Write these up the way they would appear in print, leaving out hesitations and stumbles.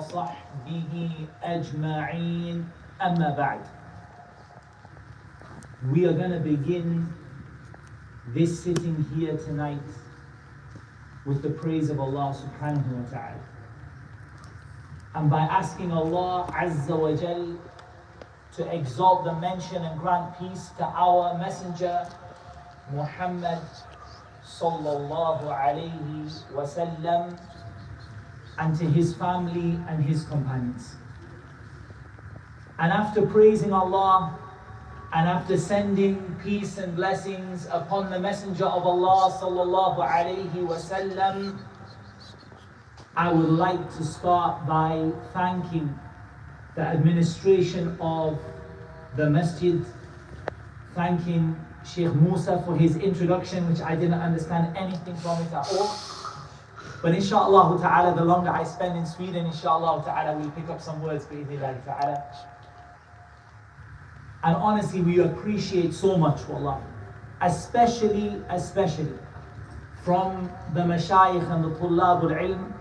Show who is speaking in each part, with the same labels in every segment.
Speaker 1: وصحبه أجمعين أما بعد. We are going to begin this sitting here tonight with the praise of Allah subhanahu wa ta'ala, and by asking Allah Azza wa Jal to exalt the mention and grant peace to our messenger Muhammad sallallahu alayhi wasallam, and to his family and his companions. And after praising Allah and after sending peace and blessings upon the messenger of Allah sallallahu alayhi wasallam, I would like to start by thanking the administration of the masjid, thanking Sheikh Musa for his introduction, which I didn't understand anything from it at all. But inshallah ta'ala, the longer I spend in Sweden, inshallah ta'ala, we'll pick up some words bi'idhnillah ta'ala. And honestly, we appreciate so much, wallah, especially from the mashayikh and the tullab al-ilm,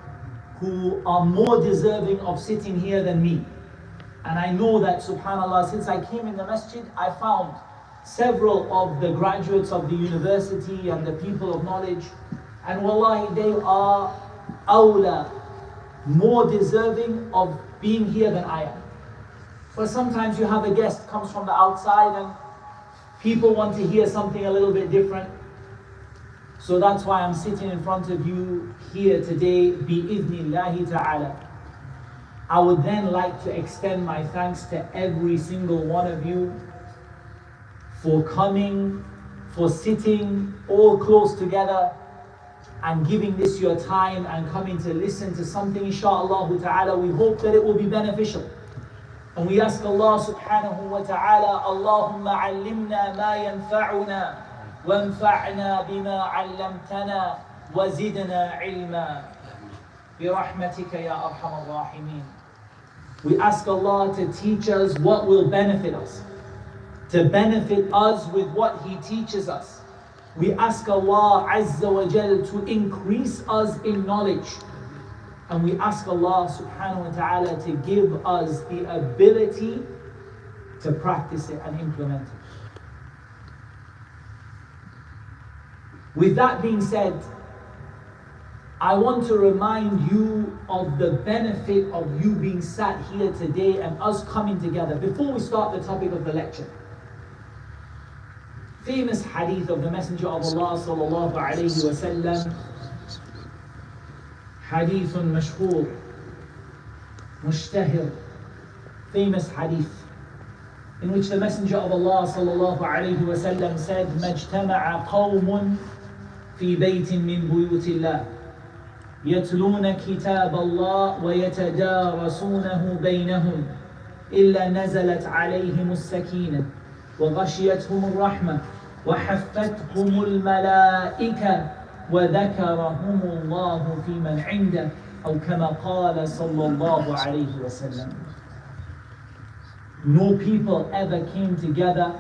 Speaker 1: who are more deserving of sitting here than me. And I know that, subhanallah, since I came in the masjid, I found several of the graduates of the university and the people of knowledge, and wallahi, they are awla, more deserving of being here than I am. But sometimes you have a guest comes from the outside and people want to hear something a little bit different. So that's why I'm sitting in front of you here today, bi-idhnillahi ta'ala. I would then like to extend my thanks to every single one of you for coming, for sitting all close together and giving this your time and coming to listen to something, inshaAllah ta'ala. We hope that it will be beneficial. And we ask Allah subhanahu wa ta'ala, Allahumma allimna ma yanfa'una wanfa'na bima 'allamtana wa zidna ilma bi rahmatika ya arhamar rahimin. We ask Allah to teach us what will benefit us, to benefit us with what He teaches us. We ask Allah Azza wa Jal to increase us in knowledge. And we ask Allah subhanahu wa ta'ala to give us the ability to practice it and implement it. With that being said, I want to remind you of the benefit of you being sat here today and us coming together. Before we start the topic of the lecture, famous hadith of the Messenger of Allah sallallahu alayhi wa sallam, hadith mashhur, mushtahir, famous hadith, in which the Messenger of Allah sallallahu alayhi wa sallam said, مَجْتَمَعَ قَوْمٌ فِي بَيْتٍ مِّن بُيُوتِ اللَّهِ يَتْلُونَ كِتَابَ اللَّهِ وَيَتَدَارَسُونَهُ بَيْنَهُمْ إِلَّا نَزَلَتْ عَلَيْهِمُ السَّكِينَةُ وغشيتهم الرحمة وحفتهم الملائكة وذكرهم الله في من عنده أو كما قال صلى الله عليه وسلم. No people ever came together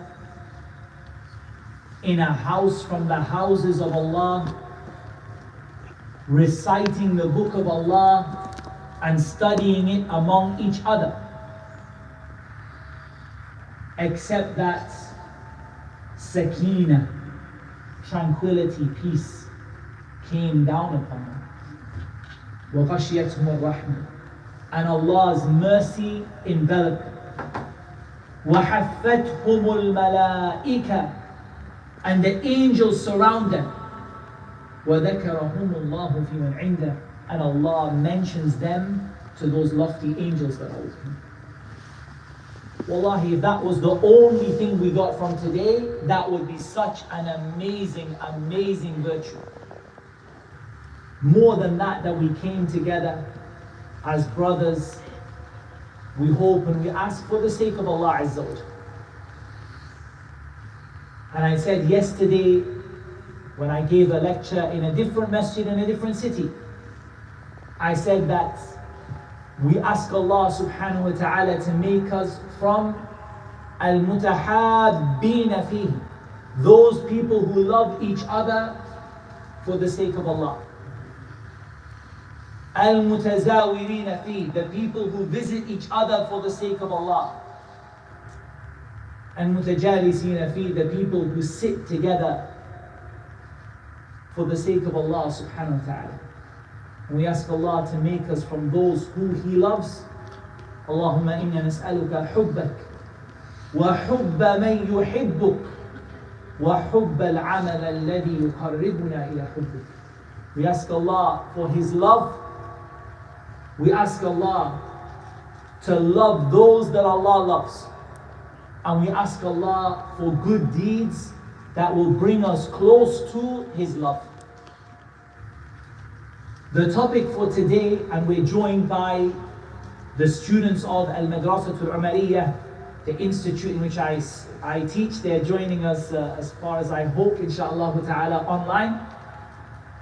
Speaker 1: in a house from the houses of Allah, reciting the book of Allah and studying it among each other, except that sakina, tranquility, peace came down upon them. وَغَشِيَتْهُمُ الرَّحْمَةُ, and Allah's mercy enveloped them. وَحَفَّتْهُمُ الْمَلَائِكَةُ, and the angels surround them. وَذَكَرَهُمُ اللَّهُ فِي مَنْ عِنْدَهُ, and Allah mentions them to those lofty angels that are with Him. Wallahi, if that was the only thing we got from today, that would be such an amazing, amazing virtue. More than that we came together as brothers, we hope and we ask for the sake of Allah Azza wa Jal. And I said yesterday, when I gave a lecture in a different masjid in a different city, I said that we ask Allah subhanahu wa ta'ala to make us from al-mutahabbina fihi, those people who love each other for the sake of Allah. Al-mutazawirina fi, the people who visit each other for the sake of Allah. Al-mutajalisina fi, the people who sit together for the sake of Allah subhanahu wa ta'ala. We ask Allah to make us from those who He loves. Allahumma inna nas'aluka hubbak wa hubba man yuhibbuk wa hubba al-amal alladhi yuqarribuna ila hubbuk. We ask Allah for His love. We ask Allah to love those that Allah loves. And we ask Allah for good deeds that will bring us close to His love. The topic for today, and we're joined by the students of Al-Madrasatul Umariyah, the institute in which I teach. They're joining us as far as I hope, inshaAllah ta'ala, online.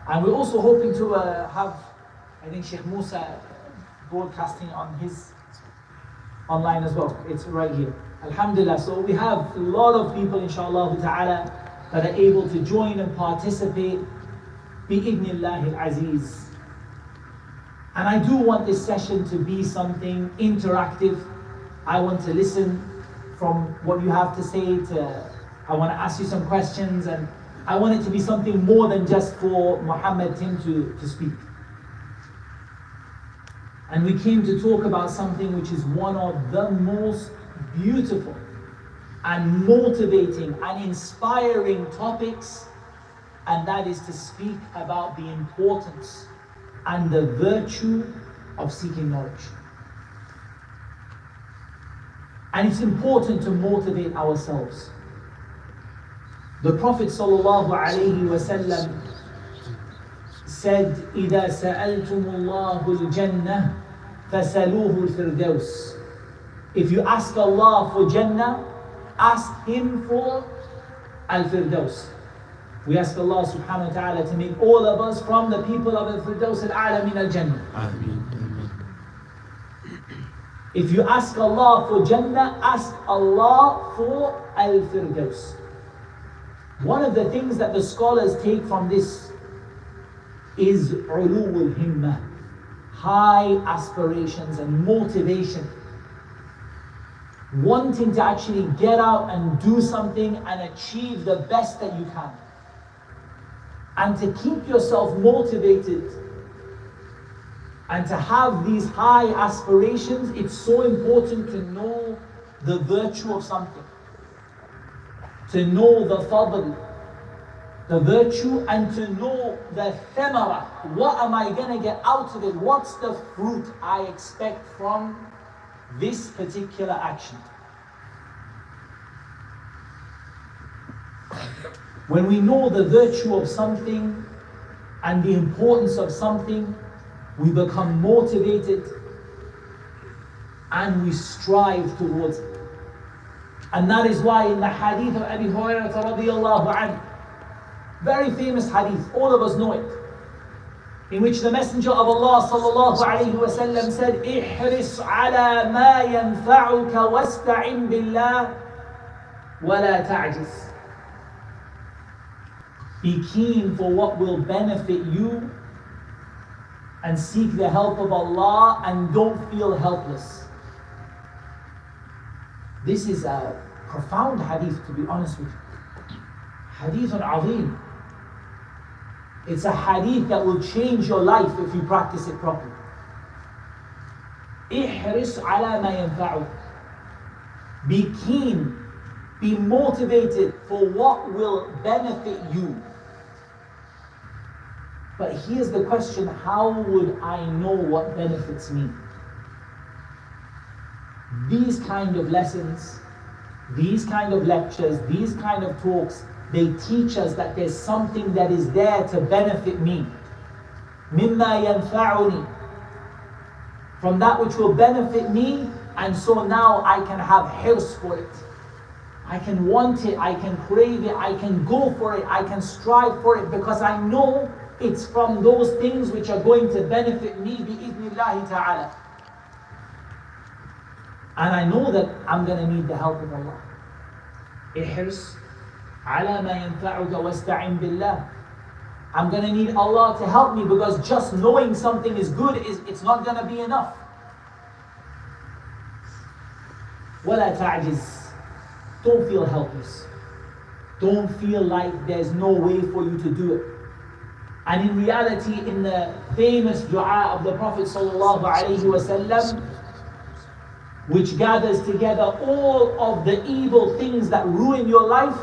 Speaker 1: And we're also hoping to have, I think, Sheikh Musa broadcasting on his online as well. It's right here. Alhamdulillah. So we have a lot of people, inshaAllah ta'ala, that are able to join and participate. Bi-idhnillahi al-aziz. And I do want this session to be something interactive. I want to listen from what you have to say I want to ask you some questions, and I want it to be something more than just for Muhammad Tim to speak. And we came to talk about something which is one of the most beautiful and motivating and inspiring topics, and that is to speak about the importance and the virtue of seeking knowledge. And it's important to motivate ourselves. The Prophet ﷺ said, إِذَا سَأَلْتُمُ اللَّهُ الْجَنَّةِ فَسَلُوهُ الْفِرْدَوْسِ. If you ask Allah for Jannah, ask Him for Al-Firdaus. We ask Allah subhanahu wa ta'ala to make all of us from the people of Al-Firdaus al-A'la min al-Jannah. If you ask Allah for Jannah, ask Allah for Al-Firdaus. One of the things that the scholars take from this is ulul himmah, high aspirations and motivation. Wanting to actually get out and do something and achieve the best that you can. And to keep yourself motivated and to have these high aspirations, it's so important to know the virtue of something. To know the fadl, the virtue, and to know the thamara. What am I going to get out of it? What's the fruit I expect from this particular action? When we know the virtue of something and the importance of something, we become motivated and we strive towards it. And that is why in the hadith of Abi Hurairah radiyallahu anhu, very famous hadith, all of us know it, in which the Messenger of Allah sallallahu alayhi wa sallam said, "Ihris ala ma yanfa'uka wasta'in billah wa la ta'jiz." Be keen for what will benefit you and seek the help of Allah, and don't feel helpless. This is a profound hadith, to be honest with you. Hadithun azim. It's a hadith that will change your life if you practice it properly. Ihris ala ma yanfa'uk. Be keen, be motivated for what will benefit you. But here's the question, how would I know what benefits me? These kind of lessons, these kind of lectures, these kind of talks, they teach us that there's something that is there to benefit me. مِمَّا يَنْفَعُنِي. From that which will benefit me, and so now I can have hirs for it. I can want it, I can crave it, I can go for it, I can strive for it, because I know it's from those things which are going to benefit me bi-idhnillahi ta'ala. And I know that I'm going to need the help of Allah. Ihris ala ma yanfa'uka wasta'in billah I'm going to need Allah to help me, because just knowing something is good, it's not going to be enough. وَلَا تَعْجِزْ. Don't feel helpless. Don't feel like there's no way for you to do it. And in reality, in the famous dua of the Prophet ﷺ, which gathers together all of the evil things that ruin your life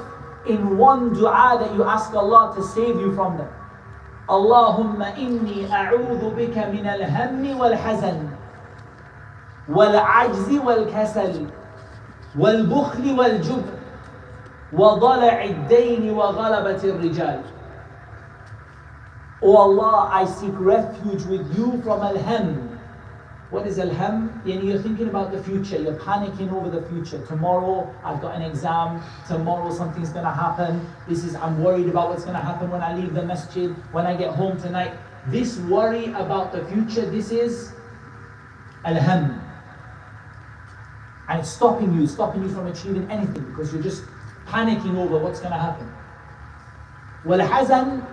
Speaker 1: in one dua that you ask Allah to save you from them. Allahumma inni a'udhu bika min al-hammi wal-hazan wal-ajzi wal-kasal wal-bukhli wal-jubn wa-dala'i ad-dayn wa ghalabati ar-rijal. O Allah, I seek refuge with you from al-ham. What is al-ham? You're thinking about the future, you're panicking over the future. Tomorrow I've got an exam, tomorrow something's going to happen. I'm worried about what's going to happen when I leave the masjid, when I get home tonight. This worry about the future, this is al-ham. And it's stopping you from achieving anything, because you're just panicking over what's going to happen. Wal-hazan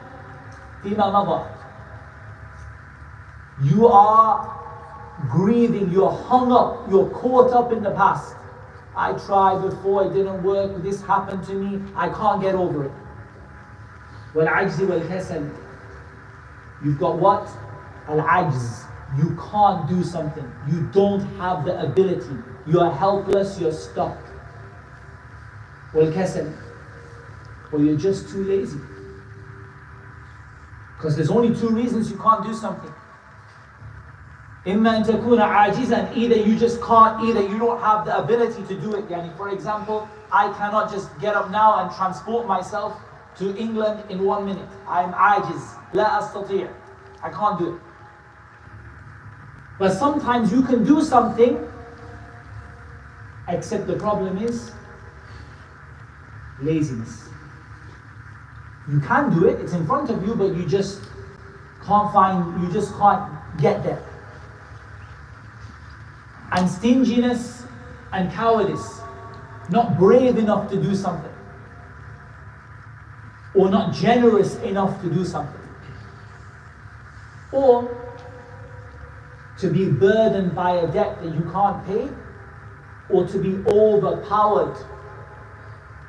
Speaker 1: fima mada. You are grieving, you're hung up, you're caught up in the past. I tried before, it didn't work, this happened to me, I can't get over it. Wal-ajzi wal-kasal. You've got what? Al-ajz. You can't do something. You don't have the ability. You are helpless, you're stuck. Wal-kasal. Or you're just too lazy. Because there's only two reasons you can't do something. إِمَّا أَن تَكُونَ عَاجِزًا. Either you just can't, either you don't have the ability to do it. For example, I cannot just get up now and transport myself to England in 1 minute. I'm ajiz. لا أستطيع. I can't do it. But sometimes you can do something, except the problem is laziness. You can do it, it's in front of you, but you just can't get there. And stinginess and cowardice, not brave enough to do something, or not generous enough to do something, or to be burdened by a debt that you can't pay, or to be overpowered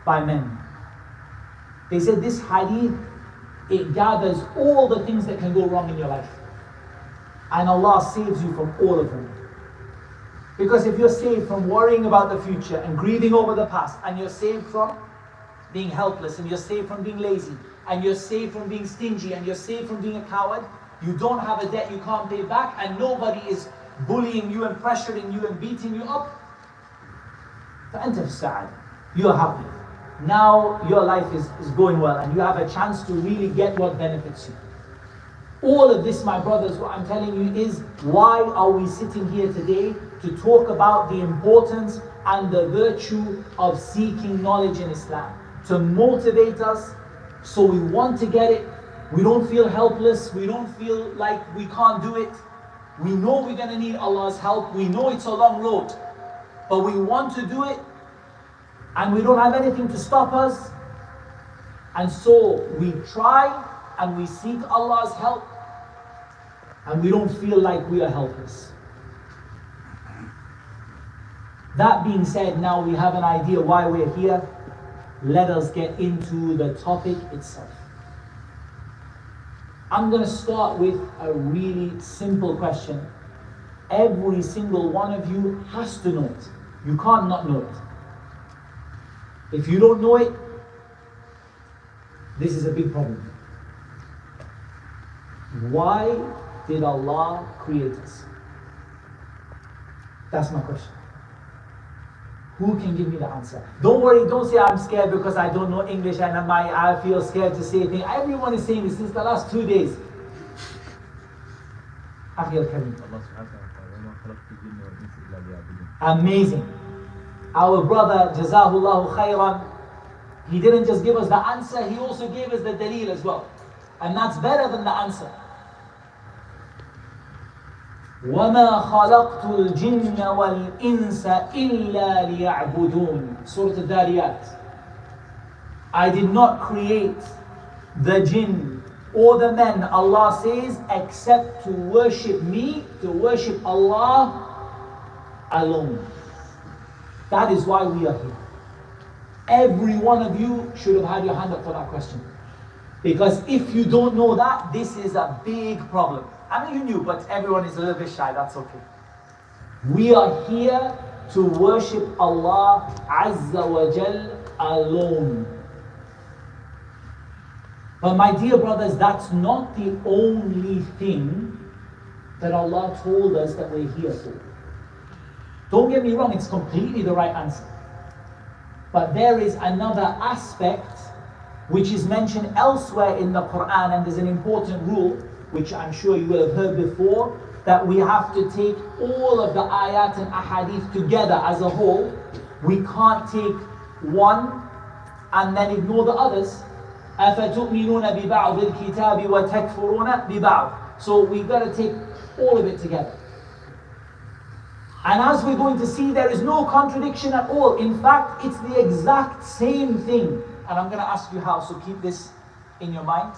Speaker 1: by men. They said this hadith, it gathers all the things that can go wrong in your life, and Allah saves you from all of them. Because if you're saved from worrying about the future and grieving over the past, and you're saved from being helpless, and you're saved from being lazy, and you're saved from being stingy, and you're saved from being a coward, you don't have a debt you can't pay back, and nobody is bullying you and pressuring you and beating you up, فأنت في السعادة. You're happy. Now your life is going well, and you have a chance to really get what benefits you. All of this, my brothers, what I'm telling you is, why are we sitting here today to talk about the importance and the virtue of seeking knowledge in Islam? To motivate us, so we want to get it. We don't feel helpless. We don't feel like we can't do it. We know we're going to need Allah's help. We know it's a long road, but we want to do it, and we don't have anything to stop us. And so we try and we seek Allah's help, and we don't feel like we are helpless. That being said, now we have an idea why we're here. Let us get into the topic itself. I'm going to start with a really simple question. Every single one of you has to know it. You can't not know it. If you don't know it, this is a big problem. Why did Allah create us? That's my question. Who can give me the answer? Don't worry, don't say I'm scared because I don't know English and I feel scared to say things. Everyone is saying this since the last 2 days. Amazing. Our brother, Jazahullahu Khairan, he didn't just give us the answer, he also gave us the daleel as well. And that's better than the answer. وَمَا خَلَقْتُ الْجِنَّ وَالْإِنسَ إِلَّا لِيَعْبُدُونَ Surah Al-Dariyat. I did not create the jinn or the men, Allah says, except to worship me, to worship Allah alone. That is why we are here. Every one of you should have had your hand up for that question. Because if you don't know that, this is a big problem. I mean, you knew, but everyone is a little bit shy, that's okay. We are here to worship Allah Azza wa Jal alone. But my dear brothers, that's not the only thing that Allah told us that we're here for. Don't get me wrong, it's completely the right answer. But there is another aspect which is mentioned elsewhere in the Quran, and there's an important rule, which I'm sure you will have heard before, that we have to take all of the ayat and ahadith together as a whole. We can't take one and then ignore the others. أَفَتُؤْمِنُونَ بِبَعْضِ الْكِتَابِ وَتَكْفُرُونَ بِبَعْضِ. So we've got to take all of it together. And as we're going to see, there is no contradiction at all. In fact, it's the exact same thing. And I'm going to ask you how, so keep this in your mind.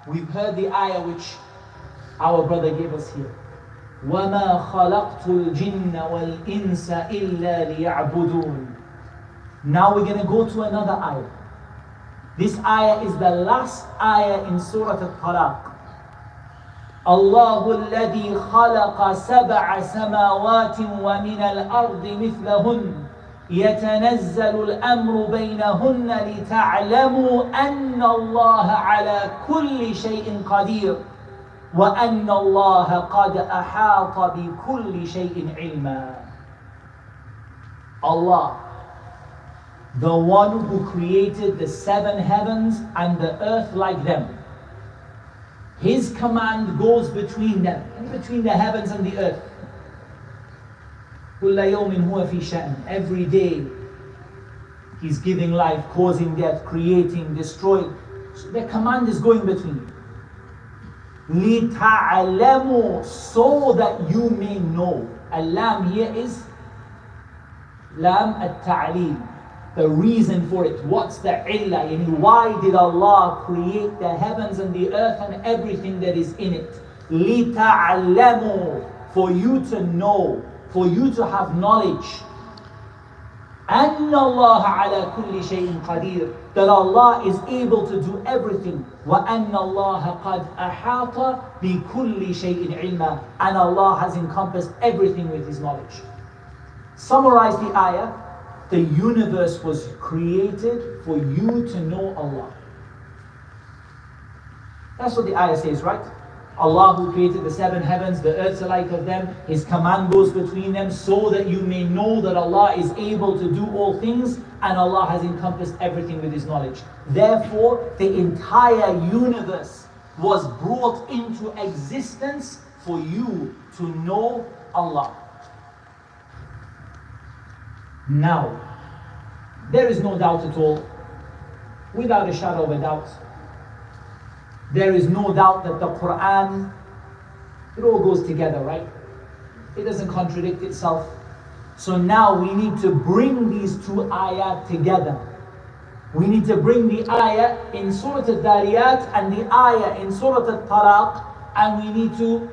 Speaker 1: We've heard the ayah which our brother gave us here. وَمَا خَلَقْتُ الْجِنَّ وَالْإِنسَ إِلَّا لِيَعْبُدُونَ. Now we're going to go to another ayah. This ayah is the last ayah in Surah Al-Talaq. الله الذي خلق سبع سماوات ومن الأرض مثلهن يتنزل الأمر بينهن لتعلموا أن الله على كل شيء قدير وأن الله قد أحاط بكل شيء علما. Allah, the one who created the seven heavens and the earth like them. His command goes between them, and between the heavens and the earth. كل يوم هو في شأن. Every day He's giving life, causing death, creating, destroying. So the command is going between. لِتَعْلَمُوا, so that you may know. Al-lam here is lam at-ta'lim, the reason for it. What's the illah? Why did Allah create the heavens and the earth and everything that is in it? لِتَعْلَمُوا, for you to know, for you to have knowledge. أَنَّ اللَّهَ عَلَى كُلِّ شَيْءٍ قَدِيرٌ, that Allah is able to do everything. وَأَنَّ اللَّهَ قَدْ أَحَاطَ بِكُلِّ شَيْءٍ عِلْمًا, and Allah has encompassed everything with His knowledge. Summarize the ayah. The universe was created for you to know Allah. That's what the ayah says, right? Allah who created the seven heavens, the earth's alike of them, His command goes between them so that you may know that Allah is able to do all things, and Allah has encompassed everything with His knowledge. Therefore, the entire universe was brought into existence for you to know Allah. Now, there is no doubt at all, without a shadow of a doubt, there is no doubt that the Quran, it all goes together, right? It doesn't contradict itself. So now we need to bring these two ayat together. We need to bring the ayah in Surah Al-Dhariyat and the ayah in Surah Al-Talaq, and we need to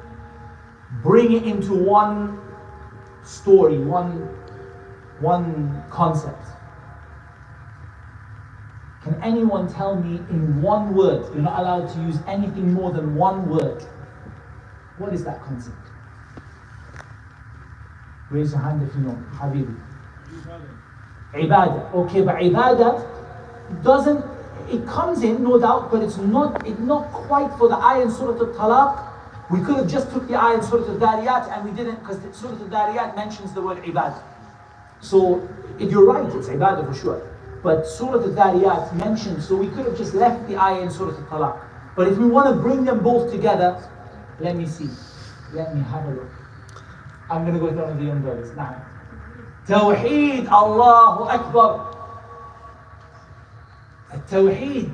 Speaker 1: bring it into one story, one concept. Can anyone tell me in one word? You're not allowed to use anything more than one word. What is that concept? Raise your hand if you know. Habibi. Ibadah. Okay, but ibadah doesn't, it comes in, no doubt, but it's not quite for the ayah in Surah Al-Talaq. We could have just took the ayah in Surah Al-Dhariyat, and we didn't, because Surah Al-Dhariyat mentions the word ibadah. So, if you're right, it's ibadah for sure. But Surah Al-Dhariyat mentioned, so we could have just left the ayah in Surah Al-Talaq. But if we want to bring them both together, let me see. Let me have a look. I'm going to go with one of the young brothers. Now, Tawheed, Allahu Akbar. Tawheed.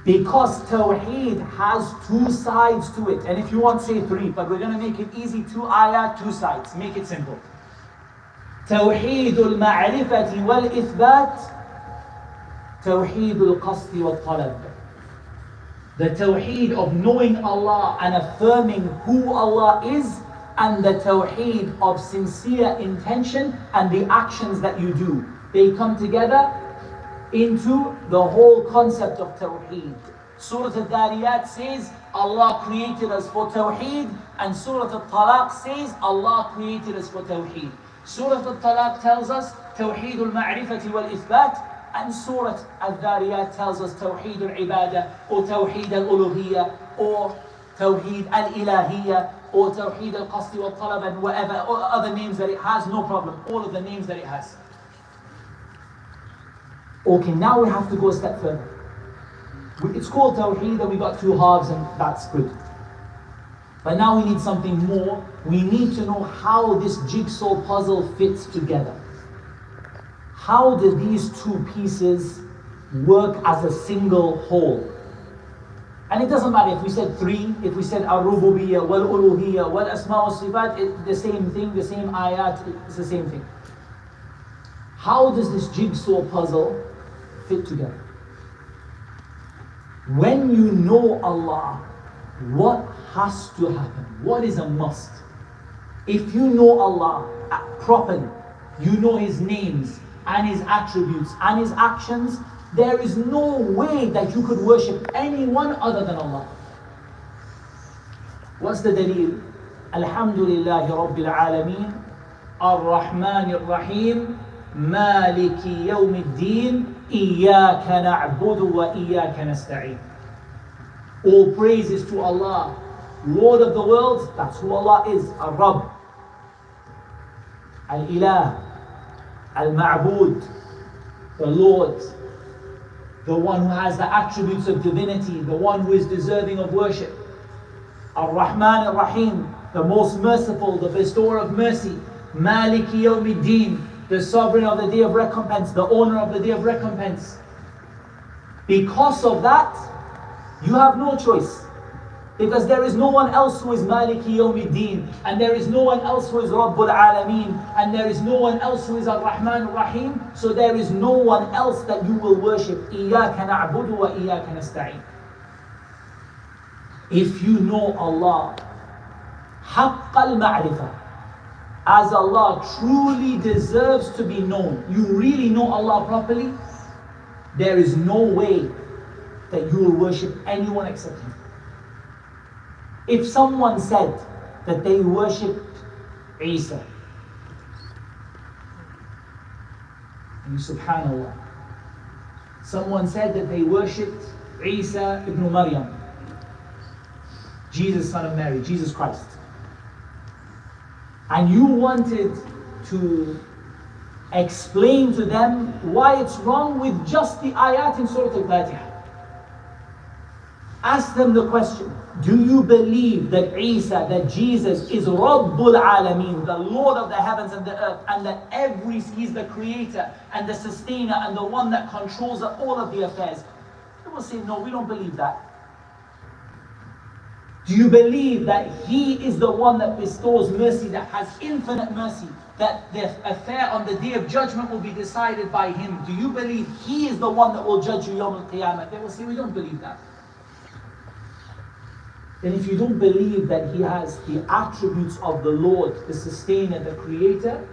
Speaker 1: Because Tawheed has two sides to it. And if you want, say three, but we're going to make it easy. Two ayah, two sides. Make it simple. توحيد المعرفة والإثبات توحيد القصد والطلب. The Tawheed of knowing Allah and affirming who Allah is, and the Tawheed of sincere intention and the actions that you do. They come together into the whole concept of Tawheed. Surah Al-Dhariyat says Allah created us for Tawheed, and Surah Al-Talaq says Allah created us for Tawheed. Surah Al-Talaq tells us Tawheed al-Ma'rifati wal-Ithbat, and Surah Al-Dhariyat tells us Tawheed al-Ibadah, or Tawheed al-Uluhiyyah, or Tawheed al-Ilahiyyah, or Tawheed al-Qasdi wal-Talab, and whatever other names that it has, no problem. All of the names that it has. Okay, now we have to go a step further. It's called Tawheed, and we got two halves, and that's good. But now we need something more. We need to know how this jigsaw puzzle fits together. How do these two pieces work as a single whole? And it doesn't matter if we said three, if we said Ar-Rububiyyah, Wal-Uluhiyyah, Wal-Asma' Wal-Sifat, it's the same thing, the same ayat, it's the same thing. How does this jigsaw puzzle fit together? When you know Allah, what has to happen? What is a must? If you know Allah properly, you know His names and His attributes and His actions, there is no way that you could worship anyone other than Allah. What's the dalil? Alhamdulillahi Rabbil Alameen, Ar-Rahman Ar-Rahim, Maliki Yawmiddin, Iyyaka na'budu wa Iyyaka nasta'in. All praise is to Allah, Lord of the worlds. That's who Allah is, Ar-Rabb, Al-Ilah, Al-Ma'bud, the Lord, the one who has the attributes of divinity, the one who is deserving of worship. Ar-Rahman Ar-Rahim, the most merciful, the bestower of mercy. Maliki Yawmiddin, the sovereign of the day of recompense, the owner of the day of recompense. Because of that, you have no choice. Because there is no one else who is Maliki Yawmiddin, and there is no one else who is Rabbul Alameen, and there is no one else who is Ar-Rahman Ar-Rahim, so there is no one else that you will worship. Iyyaka na'budu wa Iyyaka nasta'in. If you know Allah, Haqq al-Ma'rifah, as Allah truly deserves to be known, you really know Allah properly, there is no way that you will worship anyone except Him. If someone said that they worshipped Isa, and subhanallah, someone said that they worshipped Isa ibn Maryam, Jesus son of Mary, Jesus Christ, and you wanted to explain to them why it's wrong with just the ayat in Surah Al-Fatiha, ask them the question, do you believe that Isa, that Jesus is Rabbul Alameen, the Lord of the heavens and the earth, and that He's the creator and the sustainer and the one that controls all of the affairs? They will say, no, we don't believe that. Do you believe that He is the one that bestows mercy, that has infinite mercy, that the affair on the day of judgment will be decided by Him? Do you believe He is the one that will judge you Yawm al-Qiyamah? They will say, we don't believe that. Then if you don't believe that He has the attributes of the Lord, the sustainer, the creator,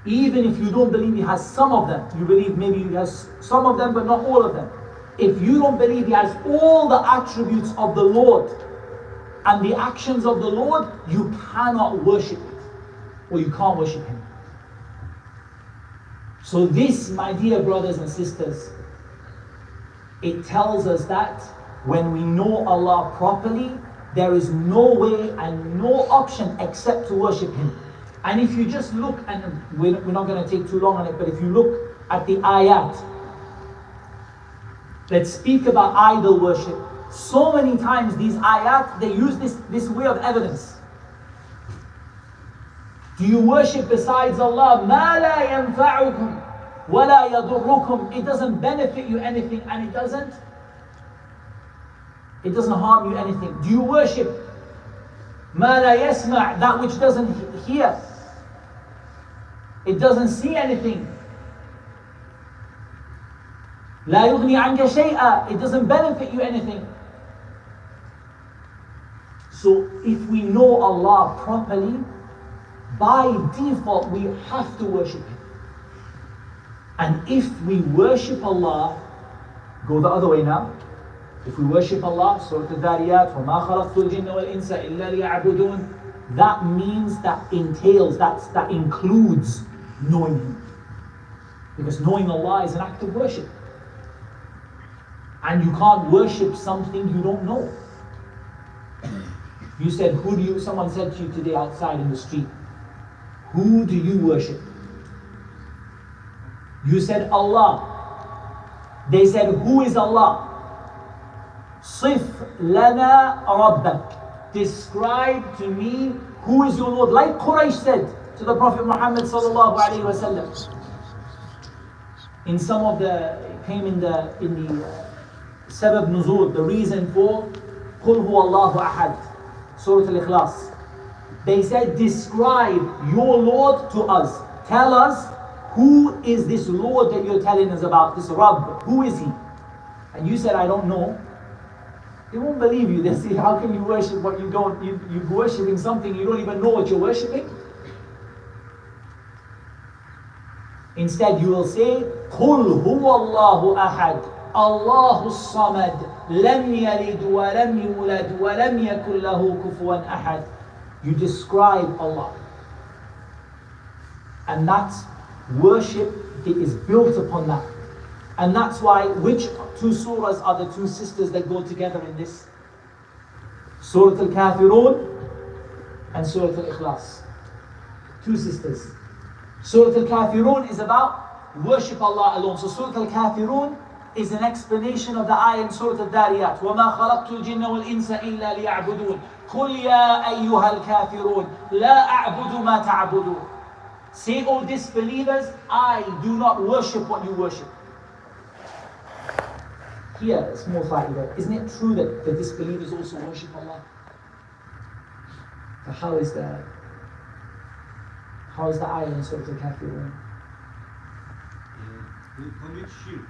Speaker 1: even if you don't believe He has some of them, you believe maybe He has some of them but not all of them. If you don't believe He has all the attributes of the Lord and the actions of the Lord, you cannot worship it, or you can't worship Him. So this, my dear brothers and sisters, it tells us that when we know Allah properly, there is no way and no option except to worship Him. And if you just look, and we're not going to take too long on it, but if you look at the ayat that speak about idol worship, so many times these ayat, they use this way of evidence. Do you worship besides Allah? مَا لَا يَنْفَعُكُمْ وَلَا يَضُرُّكُمْ. It doesn't benefit you anything, and it doesn't harm you anything. Do you worship مَا لَا يَسْمَعُ, that which doesn't hear? It doesn't see anything. لا يغني عنك شيئا. It doesn't benefit you anything. So if we know Allah properly, by default we have to worship Him. And if we worship Allah, go the other way now. If we worship Allah, Surah Al-Dhariyat, وَمَا خَلَقْتُ الْجِنَّ وَالْإِنسَ إِلَّا لِيَعْبُدُونَ, that means, that entails, that includes knowing Him. Because knowing Allah is an act of worship. And you can't worship something you don't know. You said, someone said to you today outside in the street, who do you worship? You said Allah. They said, who is Allah? Sif lana rabbak. Describe to me who is your Lord. Like Quraysh said to the Prophet Muhammad sallallahu alaihi wasallam. In some of came in the sabab nuzul, the reason for Qul huwa Allahu ahad, Surah Al-Ikhlas. They said, describe your Lord to us. Tell us, who is this Lord that you're telling us about, this Rabb? Who is He? And you said, I don't know. They won't believe you. They say, how can you worship what you don't, you're worshipping something you don't even know what you're worshipping? Instead, you will say, قُلْ هُوَ اللَّهُ أَحَدٌ اللَّهُ الصَّمَدُ لَمْ يَلِدْ وَلَمْ يُولَدْ وَلَمْ يَكُنْ لَهُ كُفُوًا أَحَدٌ. You describe Allah. And that's worship, it is built upon that. And that's why, which two surahs are the two sisters that go together in this? Surah Al-Kafirun and Surah Al-Ikhlas. Two sisters. Surah Al-Kafirun is about worship Allah alone. So Surah Al-Kafirun is an explanation of the ayah in Surah Al-Dhariyat. وَمَا خَلَقْتُ الْجِنَّ وَالْإِنسَ إِلَّا لِيَعْبُدُونَ قُلْ يَا أَيُّهَا الْكَافِرُونَ لَا أَعْبُدُ مَا تَعْبُدُونَ. Say, O disbelievers, I do not worship what you worship. Here, it's more fa'idah. Isn't it true that the disbelievers also worship Allah? So how is the ayah in Surah Al-Kafirun?
Speaker 2: Commit shirk.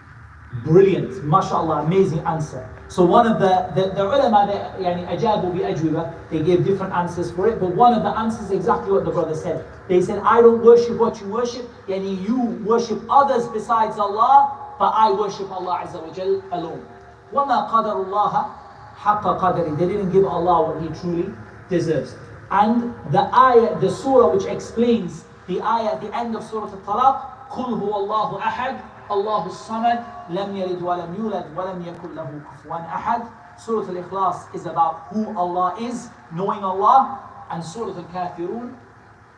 Speaker 1: Brilliant, mashallah, amazing answer. So one of the ulama, ajabu bi ajwiba, they gave different answers for it, but one of the answers is exactly what the brother said. They said, I don't worship what you worship, you worship others besides Allah, but I worship Allah Azza wa Jal alone. وَمَا قَدَرُ اللَّهَ حَقَّ قَدَرِ. They didn't give Allah what He truly deserves. And the ayah, the surah which explains the ayah at the end of Surah Al-Talaq, قُلْ هُوَ اللَّهُ أَحَدٌ اللَّهُ الصَّمَدُ لَمْ يَلِدْ وَلَمْ يُولَدْ وَلَمْ يَكُنْ لَهُ كُفُوًا أَحَدٌ. Surah Al-Ikhlas is about who Allah is, knowing Allah, and Surah Al-Kafirun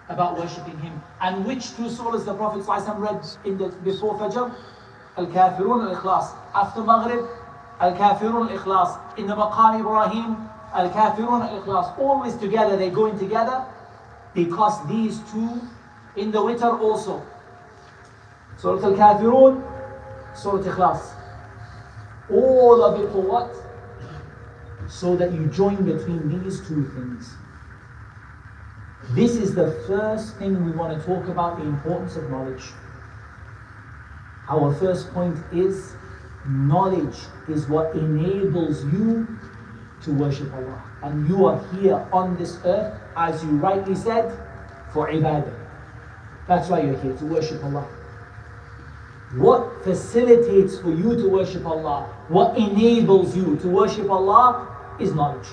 Speaker 1: about worshipping Him. And which two surahs the Prophet ﷺ read before Fajr? Al-Kafirun, Al-Ikhlas. After Maghrib, Al-Kafirun, Al-Ikhlas. In the Maqam Ibrahim, Al-Kafirun, Al-Ikhlas. Always together, they're going together because these two, in the witr also. Surah Al-Kafirun, Surah Ikhlas. All of it for what? So that you join between these two things. This is the first thing we want to talk about, the importance of knowledge. Our first point is, knowledge is what enables you to worship Allah. And you are here on this earth, as you rightly said, for ibadah. That's why you're here, to worship Allah. What facilitates for you to worship Allah, what enables you to worship Allah, is knowledge.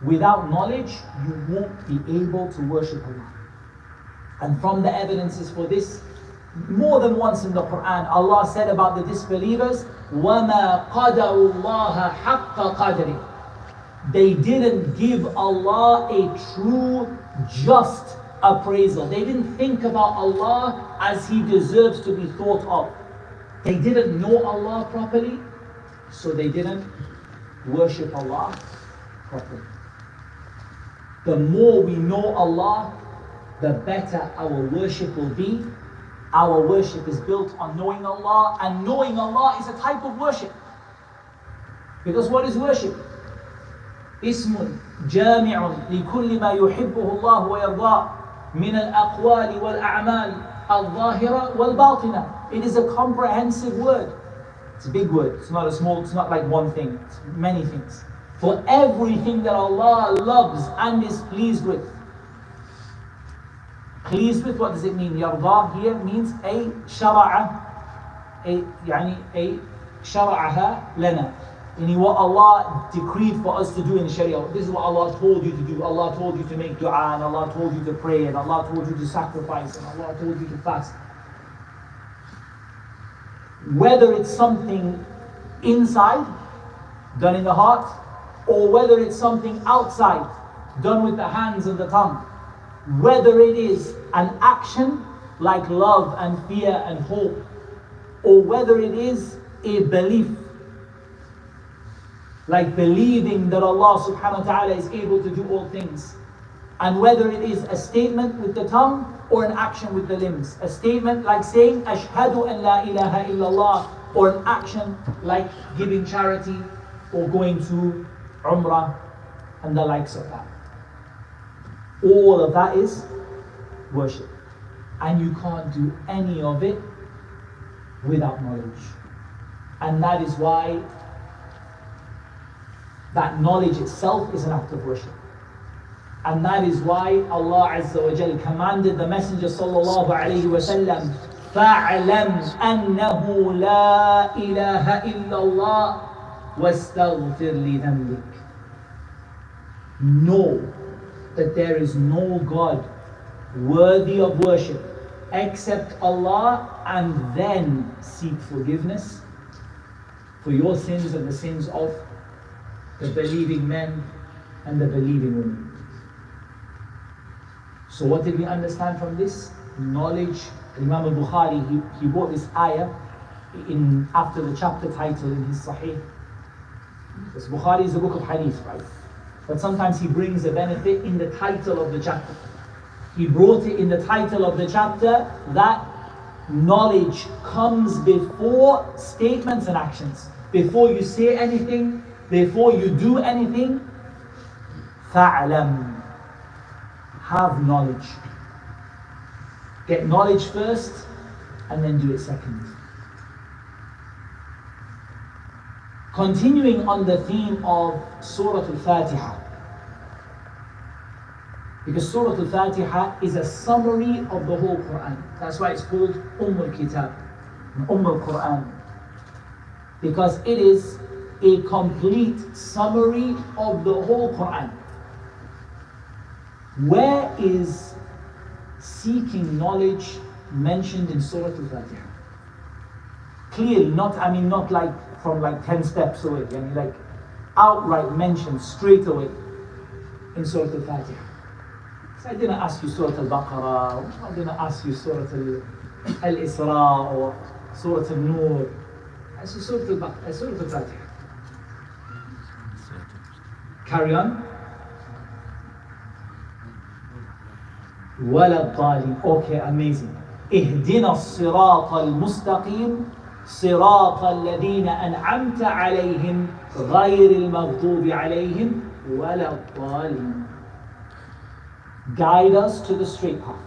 Speaker 1: Without knowledge, you won't be able to worship Allah. And from the evidences for this, more than once in the Quran, Allah said about the disbelievers, وَمَا قَدَرُوا اللَّهَ حَقَّ قَدْرِهِ. They didn't give Allah a true, just appraisal. They didn't think about Allah as He deserves to be thought of. They didn't know Allah properly, so they didn't worship Allah properly. The more we know Allah, the better our worship will be. Our worship is built on knowing Allah, and knowing Allah is a type of worship. Because what is worship? اسم جامع لكل ما يحبه الله ويرضاه من الأقوال والأعمال الظاهرة والباطنة. It is a comprehensive word It's a big word. It's not a small, it's not like one thing. It's many things. For everything that Allah loves and is pleased with. Pleased with, what does it mean? Yardah here means a shara'a, a shara'aha lana. Meaning what Allah decreed for us to do in Sharia. This is what Allah told you to do. Allah told you to make dua, and Allah told you to pray, and Allah told you to sacrifice, and Allah told you to fast. Whether it's something inside, done in the heart, or whether it's something outside, done with the hands and the tongue. Whether it is an action like love and fear and hope, or whether it is a belief, like believing that Allah subhanahu wa ta'ala is able to do all things. And whether it is a statement with the tongue or an action with the limbs. A statement like saying Ashhadu an la ilaha illallah, or an action like giving charity or going to Umrah and the likes of that. All of that is worship. And you can't do any of it without knowledge. And that is why that knowledge itself is an act of worship. And that is why Allah Azza wa Jal commanded the Messenger sallallahu alayhi wa sallam, فَاعْلَمْ أَنَّهُ لَا إِلَهَ إِلَّا اللَّهُ وَاسْتَغْفِرْ لِذَنْبِكَ. Know that there is no God worthy of worship except Allah, and then seek forgiveness for your sins and the sins of the believing men and the believing women. So what did we understand from this? Knowledge. Imam al-Bukhari, he brought this ayah in after the chapter title in his Sahih. Because Bukhari is a book of hadith, right? But sometimes he brings a benefit in the title of the chapter. He brought it in the title of the chapter that knowledge comes before statements and actions. Before you say anything, before you do anything, فَاعْلَمْ, have knowledge. Get knowledge first and then do it second. Continuing on the theme of Surah Al-Fatiha. Because Surah Al-Fatiha is a summary of the whole Quran. That's why it's called Al-Kitab, Al-Quran. Because it is a complete summary of the whole Quran. Where is seeking knowledge mentioned in Surah Al-Fatiha? Clearly, not like from like 10 steps away, like outright mentioned straight away in Surah Al-Fatiha. So I didn't ask you Surah Al-Baqarah, I didn't ask you Surah Al-Isra or Surah Al-Nur. I said Surah Al-Fatiha. Carry on. وَلَا الضَّالِينَ. Okay, amazing. اهدنا الصراط المستقيم صراط الذين أنعمت عليهم غير المغضوب عليهم ولا الضالين. Guide us to the straight path.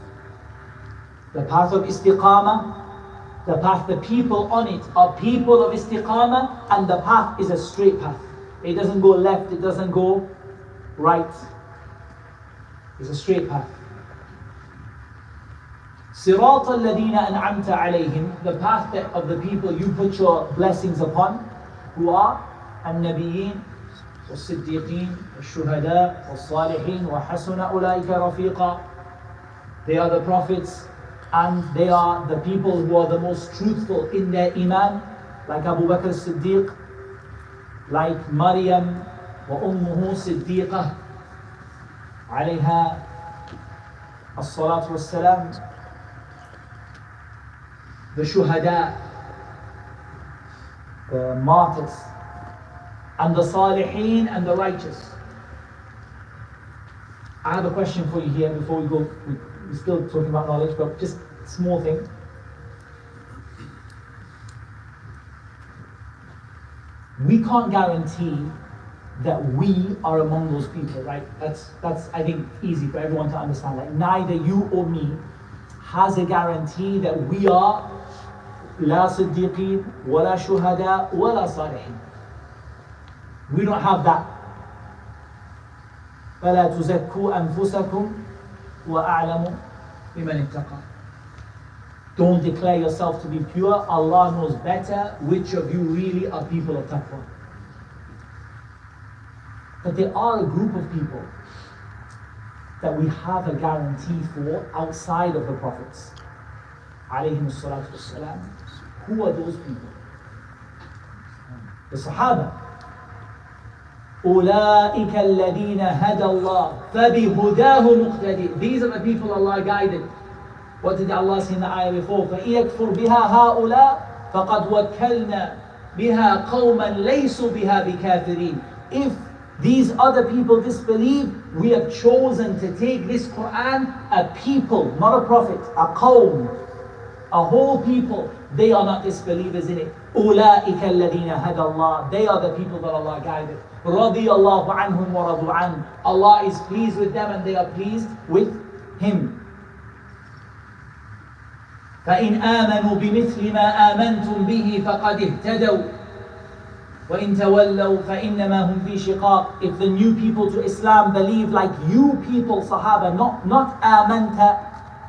Speaker 1: The path of istiqamah, the path, the people on it are people of istiqamah, and the path is a straight path. It doesn't go left, it doesn't go right. It's a straight path. صراط الذين أنعمت عليهم, the path of the people you put your blessings upon, who are النبيين والصديقين والشهداء والصالحين وحسن أولئك رفيقا. They are the prophets and they are the people who are the most truthful in their iman, like Abu Bakr as-Siddiq, like Maryam وأمه صديقة عليها الصلاة والسلام. The shuhada, the martyrs, and the salihin and the righteous. I have a question for you here before we go. We're still talking about knowledge, but just a small thing. We can't guarantee that we are among those people, right? That's I think easy for everyone to understand. Like neither you or me has a guarantee that we are لا صديقين ولا شهداء ولا صالحين. We don't have that. فلا تزكوا أنفسكم وأعلم بمن اتقى. Don't declare yourself to be pure. Allah knows better which of you really are people of taqwa. But there are a group of people that we have a guarantee for outside of the Prophets. Alayhim as-salatu was-salam. Who are those people? The Sahaba. أولئك الذين هدى الله فبهداه مقتدي. These are the people Allah guided. What did Allah say in the ayah before? فَإِيَكْفُرْ بِهَا هَؤُلَاء فَقَدْ وَكَّلْنَا بِهَا قَوْمًا لَيْسُوا بِهَا بِكَافِرِينَ. If these other people disbelieve, we have chosen to take this Quran, a people, not a prophet, a qawm, a whole people, they are not disbelievers in it. أُولَٰئِكَ الَّذِينَ هَدَى اللَّهِ. They are the people that Allah guided. رَضِيَ اللَّهُ عَنْهُمْ وَرَضُوا عَنْهُ. Allah is pleased with them and they are pleased with Him. فَإِنْ آمَنُوا بِمِثْلِ مَا آمَنْتُمْ بِهِ فَقَدِ اهْتَدَوْا وَإِنْ تَوَلَّوْا فَإِنَّمَا هُمْ فِي شِقَاقٍ. If the new people to Islam believe like you people, Sahaba, not آمَنْتَ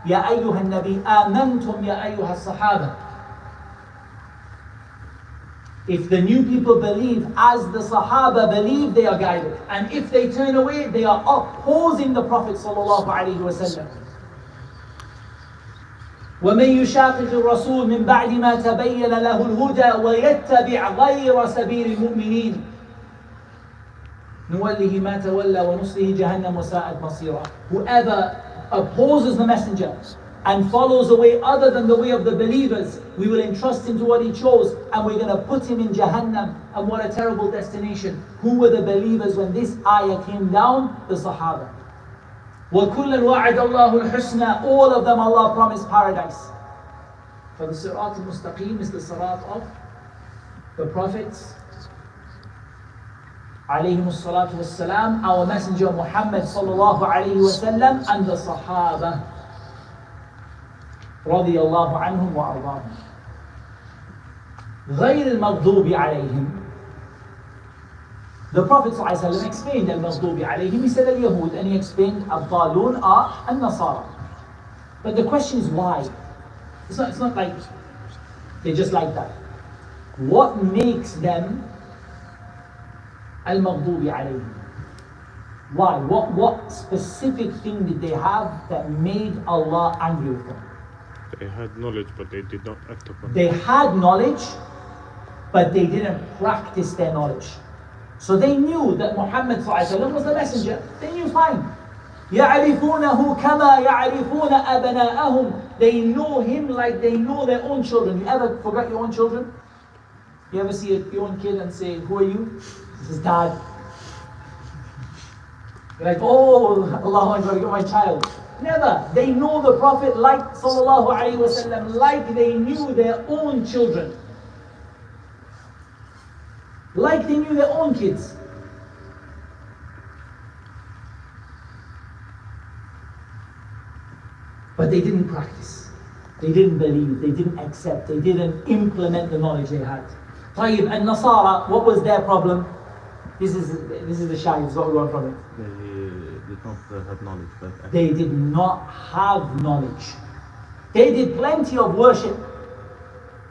Speaker 1: يَا أَيُّهَا النَّبِي, آمَنْتُمْ يَا أَيُّهَا الصَّحَابَةِ. If the new people believe as the Sahaba believe, they are guided. And if they turn away, they are opposing the Prophet sallallahu alaihi wasallam. وَمَنْ يُشَاقِقِ الرَّسُولِ مِنْ بَعْدِ مَا تَبَيَّنَ لَهُ الْهُدَى وَيَتَّبِعْ غَيْرَ سَبِيلِ الْمُؤْمِنِينَ نُوَلِّهِ مَا تَوَلَّى وَنُصْلِهِ جَهَنَّمَ وَسَاءَتْ مَصِيرًا. Whoever opposes the messenger and follows a way other than the way of the believers, we will entrust him to what he chose and we're going to put him in Jahannam. And what a terrible destination. Who were the believers when this ayah came down? The Sahaba. وَكُلًّا وَعَدَ اللَّهُ الْحُسْنَى. All of them Allah promised paradise. For the Sirat al-Mustaqim is the Sirat of the Prophets alayhim as-salatu was-salam, our Messenger Muhammad sallallahu alayhi wa sallam, and the Sahaba رضي الله عنهم وأرضاهم. غير المغضوب عليهم. The Prophet ﷺ explained al-Maghdubi alayhim. He said al-Yahud, and he explained al-Dhalun are al-Nasara. But the question is why? It's not like they're just like that. What makes them al-Maghdubi alayhim? Why? What specific thing did they have that made Allah angry with them?
Speaker 2: They had knowledge, but they did not act upon it.
Speaker 1: They had knowledge, but they didn't practice their knowledge. So they knew that Muhammad ﷺ was the messenger. They knew fine. يَعْرِفُونَهُ كَمَا يَعْرِفُونَ أَبْنَاءَهُم. They know him like they know their own children. You ever forgot your own children? You ever see your own kid and say, who are you? This is Dad. You're like, oh, Allah Akbar, you're my child. Never. They know the Prophet like sallallahu alaihi wasallam, like they knew their own children. Like they knew their own kids. But they didn't practice. They didn't believe. They didn't accept. They didn't implement the knowledge they had. طيب, and Nasara, what was their problem? This is the shahid, this is what we want from it.
Speaker 3: They did not have knowledge. But
Speaker 1: they did not have knowledge. They did plenty of worship,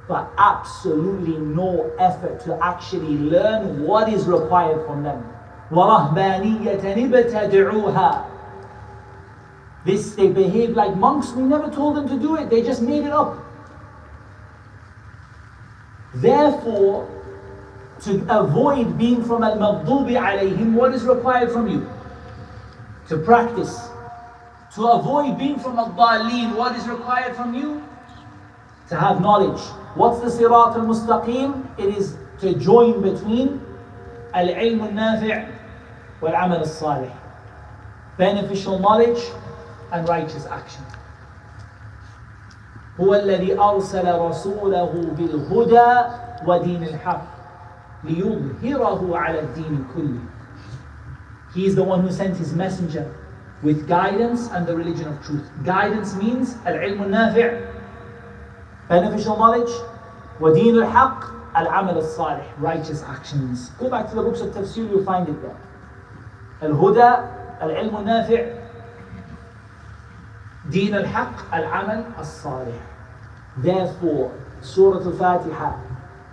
Speaker 1: but absolutely no effort to actually learn what is required from them. وَرَهْبَانِيَّةً ابْتَدِعُوهَا. This, they behaved like monks. We never told them to do it. They just made it up. Therefore, to avoid being from al-Maghdubi alayhim, what is required from you? To practice. To avoid being from al-Dhalin, what is required from you? To have knowledge. What's the Sirat al-Mustaqim? It is to join between al-ilm al-nafi' wal-amal al-salih. Beneficial knowledge and righteous action. هو الذي أرسل رسوله بالهدى ودين الحق ليظهره على الدين كله. He is the one who sent his messenger with guidance and the religion of truth. Guidance means al-ilm al-nafi', beneficial knowledge, وَدِينُ الْحَقِّ الْعَمَلُ الصَّالِحِ, righteous actions. Go back to the books of tafsir, you'll find it there. Al-Huda, Al-Ilm al-Nafi', Deen al-Haq, Al-Amal al-Salih. Therefore, Surah Al-Fatiha,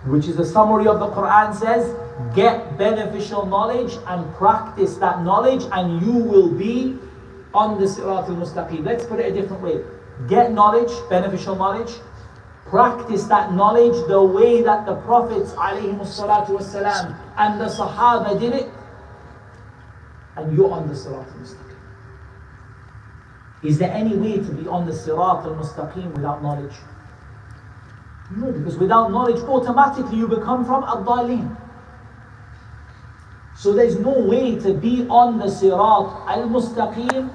Speaker 1: which is a summary of the Quran, says, get beneficial knowledge and practice that knowledge and you will be on the Sirat al-Mustaqim. Let's put it a different way. Get knowledge, beneficial knowledge, practice that knowledge the way that the Prophets ﷺ and the Sahaba did it, and you're on the Sirat al-Mustaqim. Is there any way to be on the Sirat al-Mustaqim without knowledge? No, because without knowledge, automatically you become from Ad-Dalin. So there's no way to be on the Sirat al-Mustaqim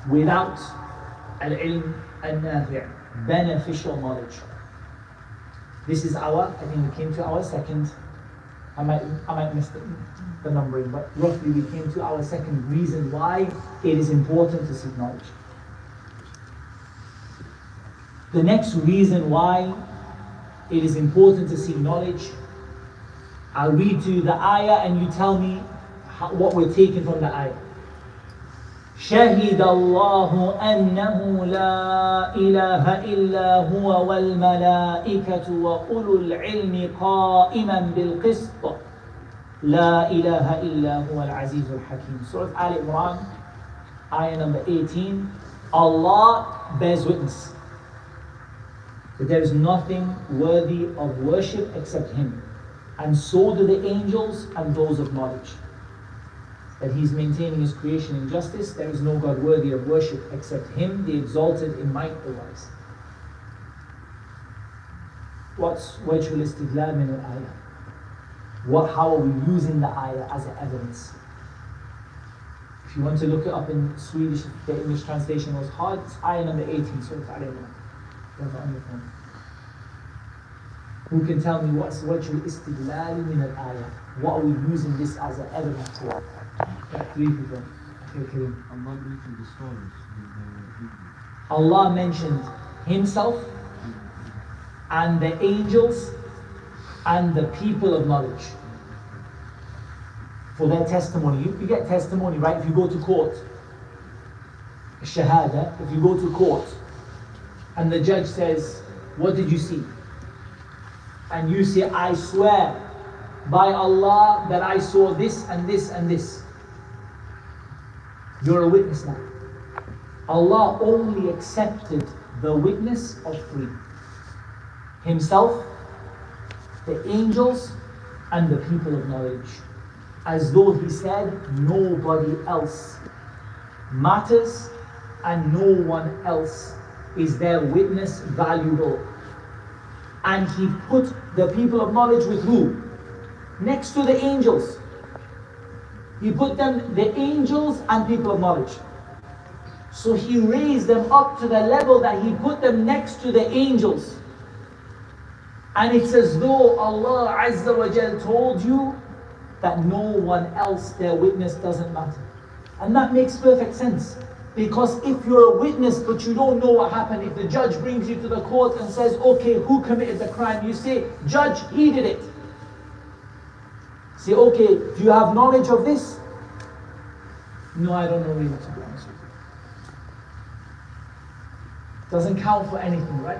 Speaker 1: without al-ilm al-nafi', beneficial knowledge. This is I think we came to our second, I might miss the numbering, but roughly we came to our second reason why it is important to seek knowledge. The next reason why it is important to seek knowledge, I'll read to you the ayah and you tell me what we're taking from the ayah. شهد الله أنه لا إله إلا هو والملائكة وأولو العلم قائما بالقسط لا إله إلا هو العزيز الحكيم. Surah Al-Imran, ayah number 18. Allah bears witness that there is nothing worthy of worship except Him, and so do the angels and those of knowledge. That He is maintaining His creation in justice. There is no God worthy of worship except Him, the exalted in might or wise. What's wajh al-istidlal min al-ayah? How are we using the ayah as an evidence? If you want to look it up in Swedish, the English translation was hard. It's ayah number 18, Surah Al-Imran. Who can tell me what's wajh al-istidlal min al-ayah? What are we using this as an evidence for? Three people. Okay. Allah mentioned Himself and the angels and the people of knowledge for their testimony. You get testimony, right? If you go to court, shahada, if you go to court and the judge says, what did you see? And you say, I swear by Allah that I saw this and this and this. You're a witness now. Allah only accepted the witness of three: Himself, the angels, and the people of knowledge. As though He said, nobody else matters and no one else is their witness valuable. And He put the people of knowledge with who? Next to the angels. He put them, the angels and people of knowledge. So He raised them up to the level that He put them next to the angels. And it's as though Allah Azza wa Jal told you that no one else, their witness doesn't matter. And that makes perfect sense. Because if you're a witness but you don't know what happened, if the judge brings you to the court and says, okay, who committed the crime? You say, Judge, he did it. Say, okay, do you have knowledge of this? No, I don't know really, to be honest with you. Doesn't count for anything, right?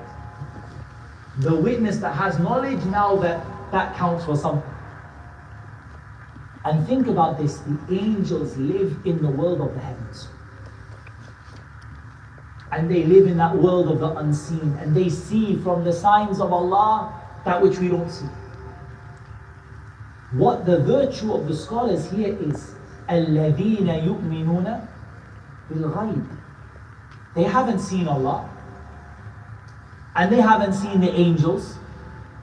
Speaker 1: The witness that has knowledge, now that counts for something. And think about this, the angels live in the world of the heavens. And they live in that world of the unseen. And they see from the signs of Allah that which we don't see. What the virtue of the scholars here is, الَّذِينَ يُؤْمِنُونَ بِالْغَيْبِ. They haven't seen Allah, and they haven't seen the angels,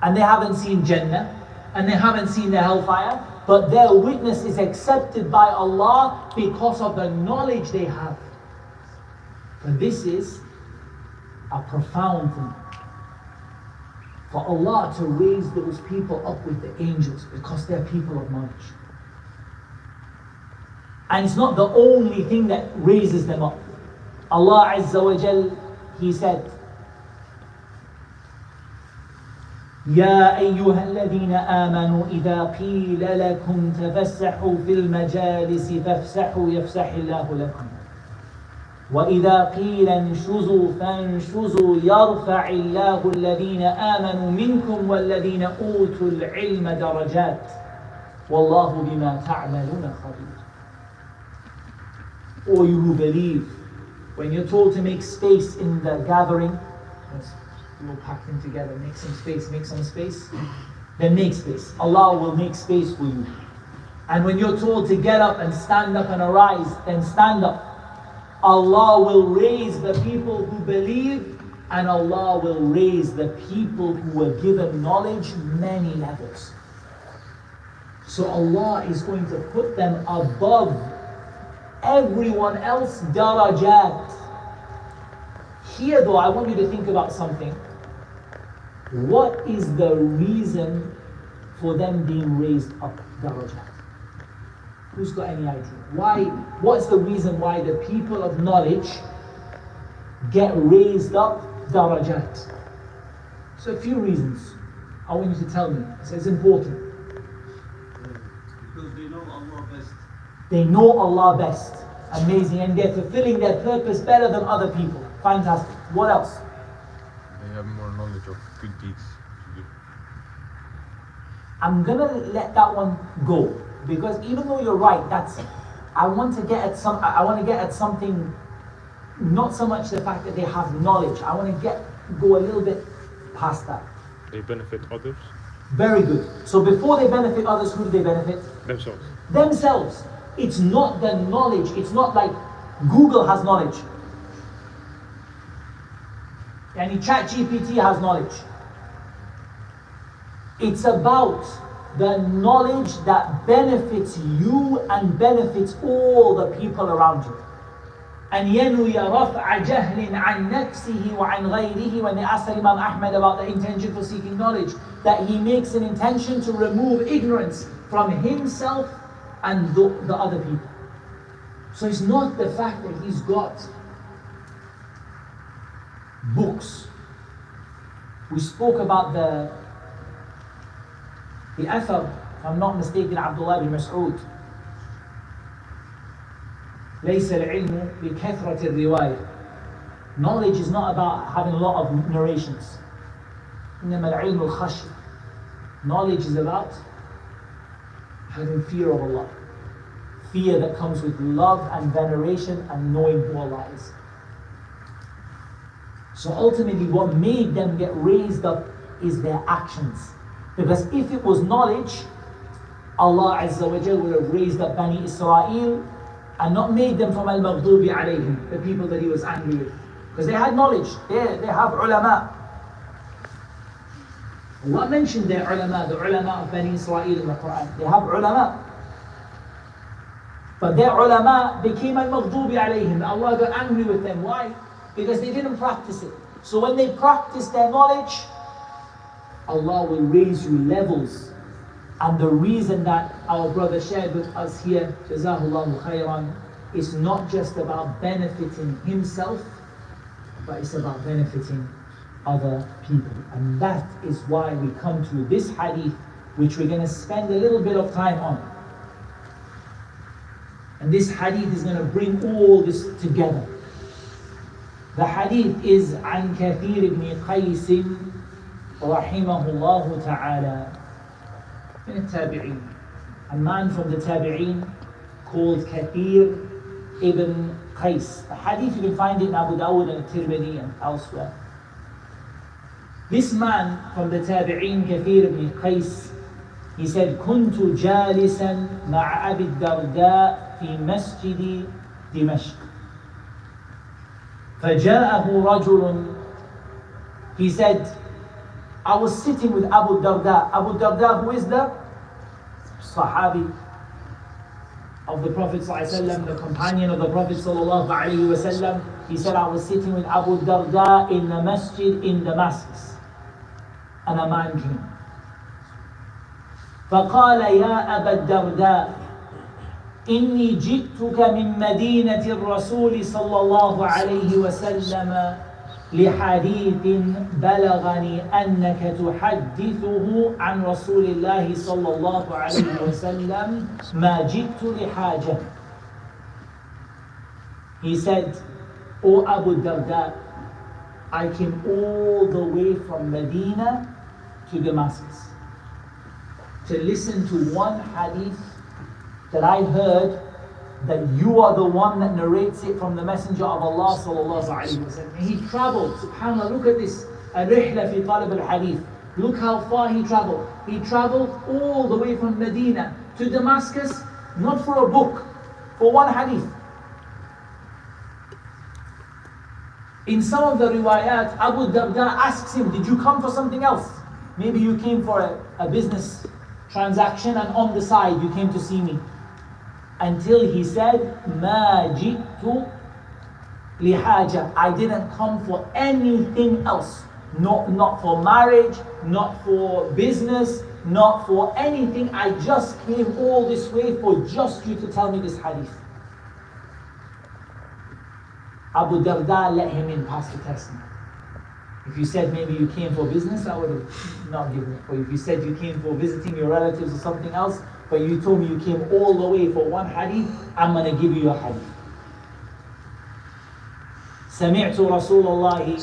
Speaker 1: and they haven't seen Jannah, and they haven't seen the hellfire, but their witness is accepted by Allah because of the knowledge they have. And this is a profound thing. For Allah to raise those people up with the angels because they're people of knowledge. And it's not the only thing that raises them up. Allah Azza wa Jal, He said, يا أيها الذين آمنوا إذا قيل لكم تفسحوا في المجالس فافسحوا يفسح الله لكم وإذا قيل انشزوا فانشزوا يرفع الله الذين آمنوا منكم والذين أوتوا العلم درجات والله بما تعملون خبير. Or you who believe, when you're told to make space in the gathering, we're all packed in together, make some space, then make space. Allah will make space for you. And when you're told to get up and stand up and arise, then stand up. Allah will raise the people who believe, and Allah will raise the people who were given knowledge many levels. So Allah is going to put them above everyone else, darajat. Here though, I want you to think about something. What is the reason for them being raised up darajat? Who's got any idea? Why? What's the reason why the people of knowledge get raised up darajat? So a few reasons. I want you to tell me. So it's important.
Speaker 4: Because they know Allah best.
Speaker 1: They know Allah best. Amazing. And they're fulfilling their purpose better than other people. Fantastic. What else?
Speaker 5: They have more knowledge of good deeds to do.
Speaker 1: I'm gonna let that one go, because even though you're right, I want to get at something, not so much the fact that they have knowledge. I want to go a little bit past that.
Speaker 2: They benefit others?
Speaker 1: Very good. So before they benefit others, who do they benefit?
Speaker 2: Themselves.
Speaker 1: Themselves. It's not the knowledge. It's not like Google has knowledge. And ChatGPT has knowledge. It's about the knowledge that benefits you and benefits all the people around you. And ينوي رفع جهل عن نفسه وعن غيره. When they asked Imam Ahmad about the intention for seeking knowledge, that he makes an intention to remove ignorance from himself and the other people. So it's not the fact that he's got books. We spoke about the Athar, if I'm not mistaken, Abdullah bin Mas'ud. ليس العلم بكثرة الرواية. Knowledge is not about having a lot of narrations. إنما العلم الخشية. Knowledge is about having fear of Allah. Fear that comes with love and veneration and knowing who Allah is. So ultimately what made them get raised up is their actions. Because if it was knowledge, Allah Azza wa Jal would have raised up Bani Israel and not made them from al-maghdubi alayhim, the people that He was angry with. Because they had knowledge, they have ulama. Allah mentioned their ulama, the ulama of Bani Israel in the Quran. They have ulama. But their ulama became al-maghdubi alayhim. Allah got angry with them. Why? Because they didn't practice it. So when they practice their knowledge, Allah will raise you levels. And the reason that our brother shared with us here, Jazahullahu khairan, is not just about benefiting himself, but it's about benefiting other people. And that is why we come to this hadith, which we're going to spend a little bit of time on. And this hadith is going to bring all this together. The hadith is عن كثير بن قيس رحمه الله تعالى من التابعين. A man from the tabi'een called Kathir ibn Qais. The hadith you can find it in Abu Dawud and Tirmidhi and elsewhere. This man from the tabi'een, Kathir ibn Qais, he said, كنت جالسا مع أبي الدرداء في مسجد دمشق. فجاءه رجل. He said, I was sitting with Abu Darda. Abu Darda, who is the Sahabi of the Prophet ﷺ, the companion of the Prophet ﷺ. He said, I was sitting with Abu Darda in the masjid in Damascus. And a man came. فقال يا أبا الدرداء إني جئتك من مدينة الرسول صلى الله عليه وسلم لحديث بلغني أنك تحدثه عن رسول الله صلى الله عليه وسلم ما جئت لحاجة. He said, O Abu Darda, I came all the way from Medina to Damascus to listen to one hadith that I heard that you are the one that narrates it from the Messenger of Allah sallallahu alaihi wasallam. He traveled, subhanAllah, look at this, al-rihla fi talib al-hadith. Look how far he traveled. He traveled all the way from Medina to Damascus, not for a book, for one hadith. In some of the riwayat, Abu Darda asks him, did you come for something else? Maybe you came for a business transaction and on the side you came to see me. Until he said, مَا جِئْتُ لِحَاجَةٍ, I didn't come for anything else. Not for marriage, not for business, not for anything. I just came all this way for just you to tell me this hadith. Abu Darda let him in past the test. If you said maybe you came for business, I would have not given it. Or if you said you came for visiting your relatives or something else, but you told me you came all the way for one hadith, I'm going to give you a hadith. سمعت رسول الله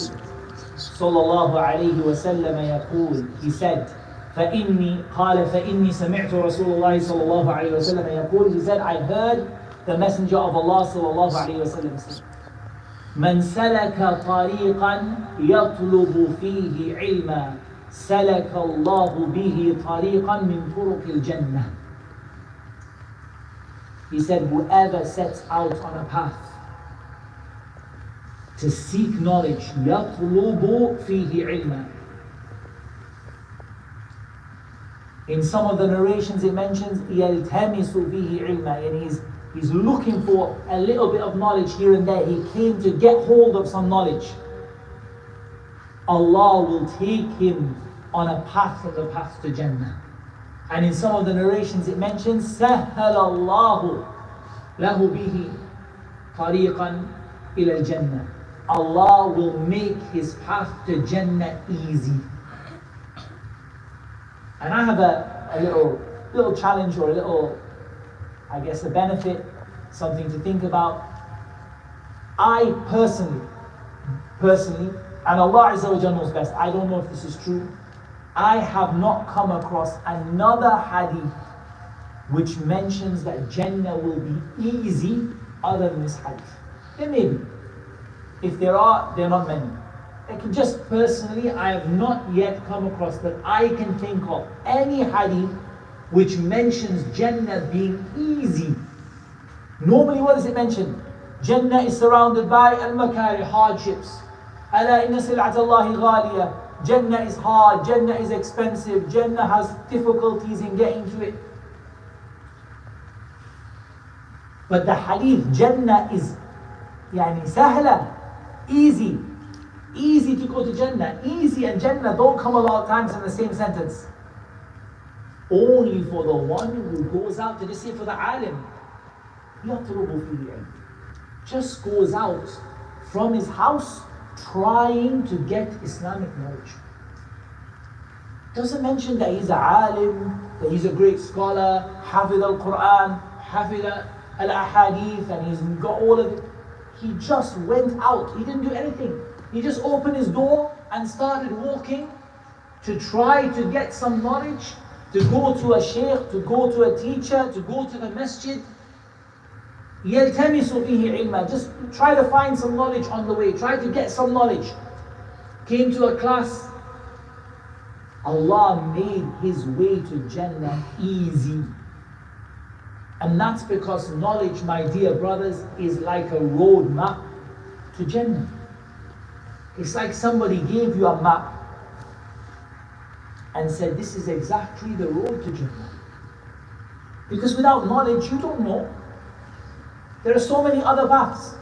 Speaker 1: صلى الله عليه وسلم يقول, he said, فإني سمعت رسول الله صلى الله عليه وسلم يقول, he said, I heard the Messenger of Allah صلى الله عليه وسلم say, من سلك طريقا يطلب فيه علما سلك الله به طريقا من طرق الجنة. He said, whoever sets out on a path to seek knowledge, يطلب فيه علما. In some of the narrations it mentions يلتمس فيه علما, and he's looking for a little bit of knowledge here and there. He came to get hold of some knowledge. Allah will take him on a path from the path to Jannah. And in some of the narrations it mentions سهل الله له به طريقا إلى الجنة. Allah will make his path to Jannah easy. And I have a little challenge, or a little, I guess, a benefit, something to think about. I personally, and Allah Azza wa Jalla knows best, I don't know if this is true, I have not come across another hadith which mentions that Jannah will be easy other than this hadith. There may be. If there are, there are not many. Just personally, I have not yet come across that I can think of any hadith which mentions Jannah being easy. Normally, what does it mention? Jannah is surrounded by al-makari, hardships. Ala inna sil'at Allahi ghaliya. Jannah is hard, Jannah is expensive, Jannah has difficulties in getting to it. But the hadith, Jannah is sahla, easy. Easy to go to Jannah. Easy and Jannah don't come a lot of times in the same sentence. Only for the one who goes out to, just say for the alim, just goes out from his house trying to get Islamic knowledge. Doesn't mention that he's a alim, that he's a great scholar, hafid al-Quran, hafid al-ahadith, and he's got all of it. He just went out. He didn't do anything. He just opened his door and started walking to try to get some knowledge, to go to a shaykh, to go to a teacher, to go to the masjid. يَلْتَمِسُ فِيهِ عِلْمًا. Just try to find some knowledge on the way. Try to get some knowledge. Came to a class. Allah made his way to Jannah easy. And that's because knowledge, my dear brothers, is like a road map to Jannah. It's like somebody gave you a map and said, this is exactly the road to Jannah. Because without knowledge, you don't know. There are so many other paths.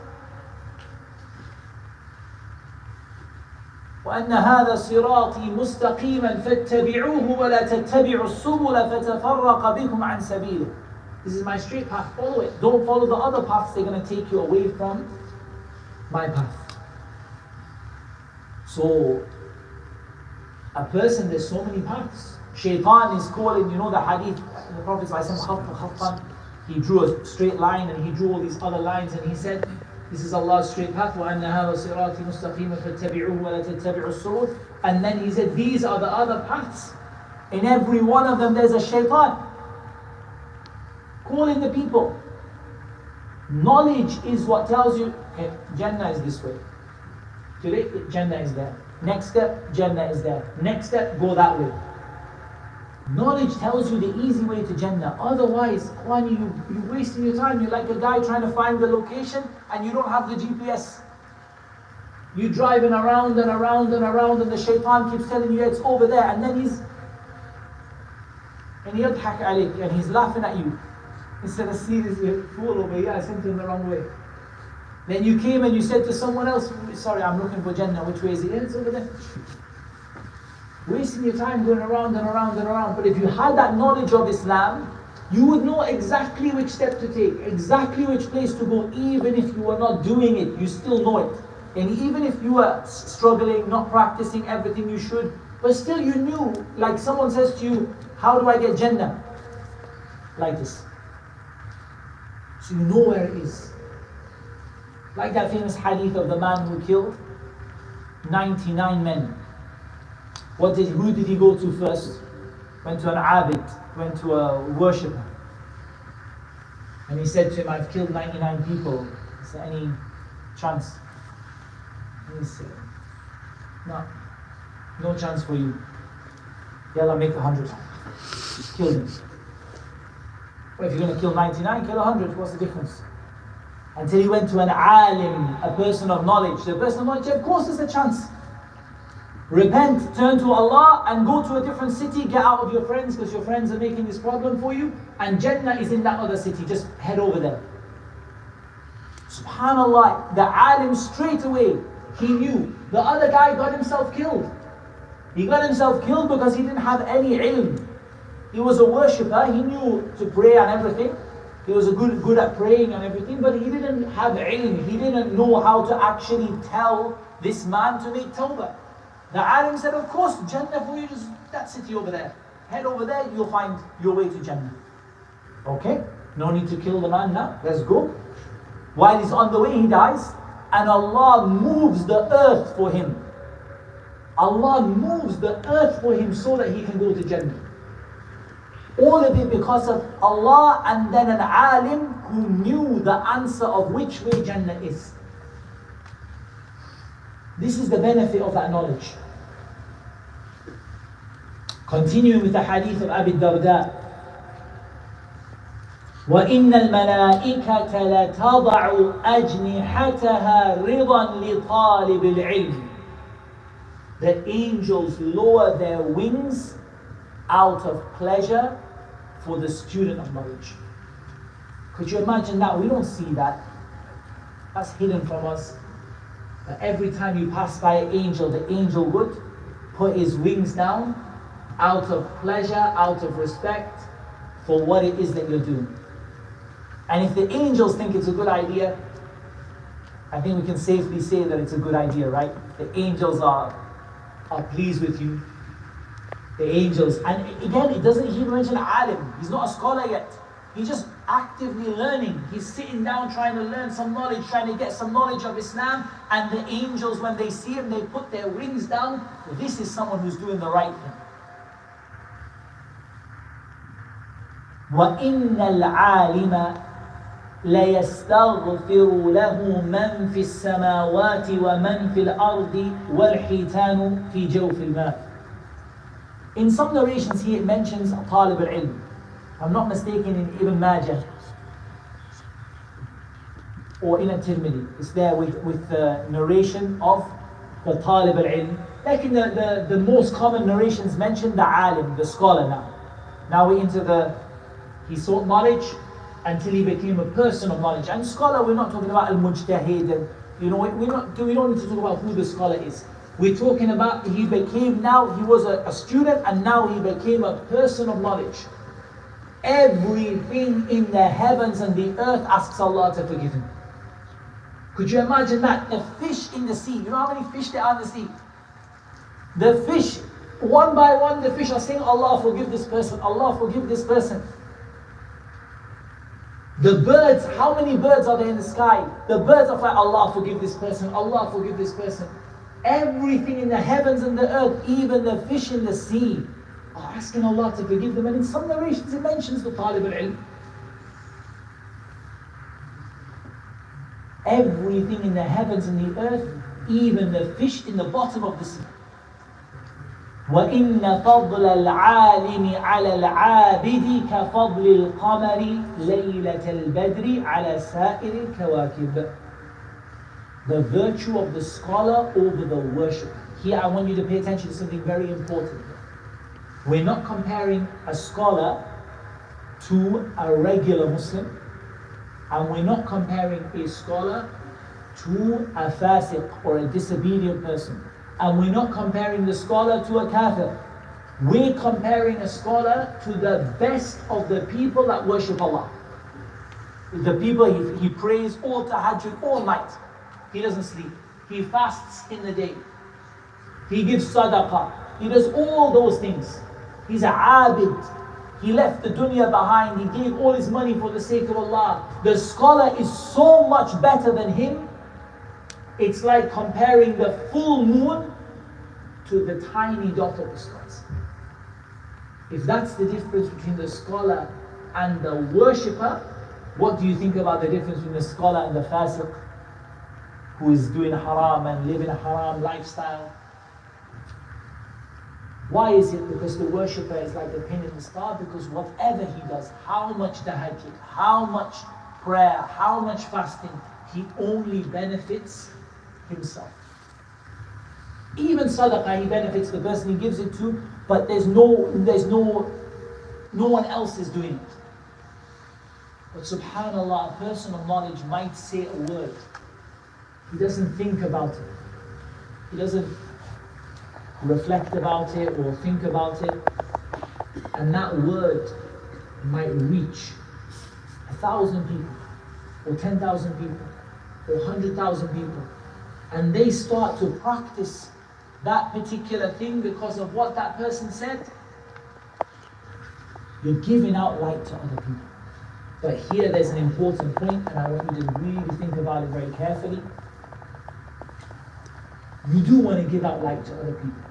Speaker 1: وَأَنَّ هَذَا صِرَاطِي مُسْتَقِيمًا فَاتَّبِعُوهُ وَلَا تَتَّبِعُوا السُّبُلَ فَتَفَرَّقَ بِكُمْ عَنْ سَبِيلِهِ. This is my straight path, follow it. Don't follow the other paths, they're going to take you away from my path. So, a person, there's so many paths. Shaitan is calling, you know the hadith, the Prophet ﷺ, he drew a straight line and he drew all these other lines and he said, this is Allah's straight path, وَأَنَّ هَذَا صِرَاطِ مُسْتَقِيمًا فَاتَّبِعُوهُ وَلَا تَتَّبِعُوا السُّبُلَ. And then he said, these are the other paths. In every one of them there's a shaitan calling the people. Knowledge is what tells you, okay, Jannah is this way. Today, Jannah is there. Next step, Jannah is there. Next step, go that way. Knowledge tells you the easy way to Jannah. Otherwise, you're wasting your time. You're like a guy trying to find the location and you don't have the GPS. You're driving around and around and around and the shaitan keeps telling you it's over there, and then he's laughing at you. Instead of seeing this fool over here, I sent him the wrong way. Then you came and you said to someone else, sorry, I'm looking for Jannah, which way is it? It's over there. Wasting your time going around and around and around. But if you had that knowledge of Islam, you would know exactly which step to take, exactly which place to go. Even if you were not doing it, you still know it. And even if you were struggling, not practicing everything you should, but still you knew, like someone says to you, how do I get Jannah? Like this. So you know where it is. Like that famous hadith of the man who killed 99 men. Who did he go to first? Went to an abid, went to a worshipper. And he said to him, I've killed 99 people. Is there any chance? And he said, no chance for you. Yalla, make 100. Just kill him. Well, if you're going to kill 99, kill 100. What's the difference? Until he went to an alim, a person of knowledge. The person of knowledge, of course there's a chance. Repent, turn to Allah and go to a different city, get out of your friends because your friends are making this problem for you, and Jannah is in that other city, just head over there. Subhanallah, the alim straight away, he knew. The other guy got himself killed. He got himself killed because he didn't have any ilm. He was a worshipper, he knew to pray and everything. He was good at praying and everything, but he didn't have ilm. He didn't know how to actually tell this man to make tawbah. The alim said, of course, Jannah for you, just that city over there. Head over there, you'll find your way to Jannah. Okay, no need to kill the man now, let's go. While he's on the way, he dies, and Allah moves the earth for him. Allah moves the earth for him so that he can go to Jannah. All of it because of Allah, and then an alim who knew the answer of which way Jannah is. This is the benefit of that knowledge. Continuing with the hadith of Abi Darda. وَإِنَّ الْمَلَائِكَةَ لَتَضَعُ أَجْنِحَتَهَا رِضًا لِطَالِبِ الْعِلْمِ. The angels lower their wings out of pleasure for the student of knowledge. Could you imagine that? We don't see that. That's hidden from us. But every time you pass by an angel, the angel would put his wings down out of pleasure, out of respect for what it is that you're doing. And if the angels think it's a good idea, I think we can safely say that it's a good idea, right? The angels are pleased with you. The angels, and again, it doesn't even mention alim. He's not a scholar yet. He's just actively learning. He's sitting down trying to learn some knowledge, trying to get some knowledge of Islam. And the angels, when they see him, they put their wings down. This is someone who's doing the right thing. وَإِنَّ الْعَالِمَ لَيَسْتَغْفِرُ لَهُ مَنْ فِي السَّمَاوَاتِ وَمَنْ فِي الْأَرْضِ وَالْحِيتَانُ فِي جَوْفِ الْمَاءِ. In some narrations here it mentions Talib al-Ilm. If I'm not mistaken, in Ibn Majah or in At-Tirmidhi, it's there with the narration of the Talib al-Ilm. Like in the most common narrations mention the alim, the scholar now. Now we're into he sought knowledge until he became a person of knowledge. And scholar, we're not talking about al-mujtahid, and we don't need to talk about who the scholar is. We're talking about he was a student, and now he became a person of knowledge. Everything in the heavens and the earth asks Allah to forgive him. Could you imagine that? A fish in the sea. You know how many fish there are in the sea? The fish, one by one, the fish are saying, Allah forgive this person, Allah forgive this person. The birds, how many birds are there in the sky? The birds are like, Allah forgive this person, Allah forgive this person. Everything in the heavens and the earth, even the fish in the sea, are asking Allah to forgive them. And in some narrations it mentions the talib al-ilm. Everything in the heavens and the earth, even the fish in the bottom of the sea. وَإِنَّ فَضْلَ الْعَالِمِ عَلَى الْعَابِدِ كَفَضْلِ الْقَمَرِ لَيْلَةَ الْبَدْرِ عَلَى سَائِرِ الْكَوَاكِبِ. The virtue of the scholar over the worshipper. Here I want you to pay attention to something very important. We're not comparing a scholar to a regular Muslim, and we're not comparing a scholar to a fasiq or a disobedient person. And we're not comparing the scholar to a kafir. We're comparing a scholar to the best of the people that worship Allah. The people he prays all tahajjud all night. He doesn't sleep. He fasts in the day. He gives sadaqah. He does all those things. He's a abid. He left the dunya behind. He gave all his money for the sake of Allah. The scholar is so much better than him. It's like comparing the full moon to the tiny dot of the stars. If that's the difference between the scholar and the worshipper, what do you think about the difference between the scholar and the fasiq who is doing haram and living a haram lifestyle? Why is it? Because the worshipper is like the pin in the star, because whatever he does, how much tahajjud, how much prayer, how much fasting, he only benefits himself. Even sadaqah, he benefits the person he gives it to, but no one else is doing it. But subhanallah, a person of knowledge might say a word. He doesn't think about it. He doesn't reflect about it or think about it. And that word might reach 1,000 people, or 10,000 people, or 100,000 people. And they start to practice that particular thing because of what that person said. You're giving out light to other people. But here there's an important point, and I want you to really think about it very carefully. You do want to give out light to other people.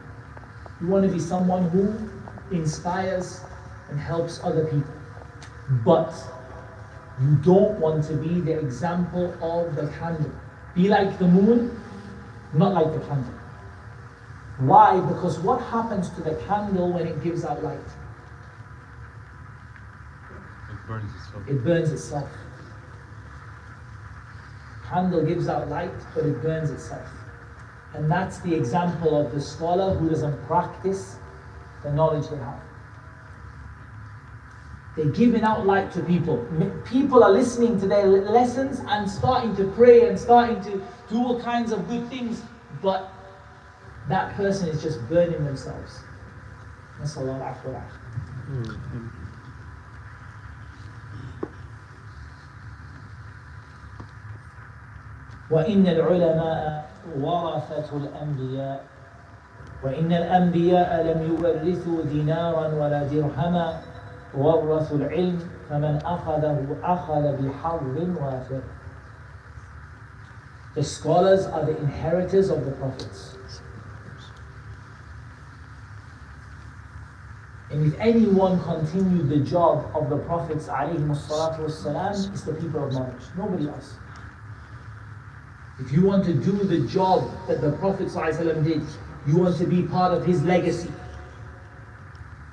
Speaker 1: You want to be someone who inspires and helps other people. But you don't want to be the example of the candle. Be like the moon, not like the candle. Why? Because what happens to the candle when it gives out light?
Speaker 5: It burns itself.
Speaker 1: It burns itself. Candle gives out light, but it burns itself. And that's the example of the scholar who doesn't practice the knowledge they have. They're giving out light to people. People are listening to their lessons and starting to pray and starting to do all kinds of good things, but that person is just burning themselves. Nasallahu alayhi. وإن العلماء ورثة الأنبياء وإن الأنبياء لم يورثوا دينارا ولا درهما ورثوا العلم فمن أخذه أخذ بحظ وافر. The scholars are the inheritors of the prophets. And if anyone continued the job of the prophets ﷺ, it's the people of knowledge, nobody else. If you want to do the job that the Prophet ﷺ did, you want to be part of his legacy,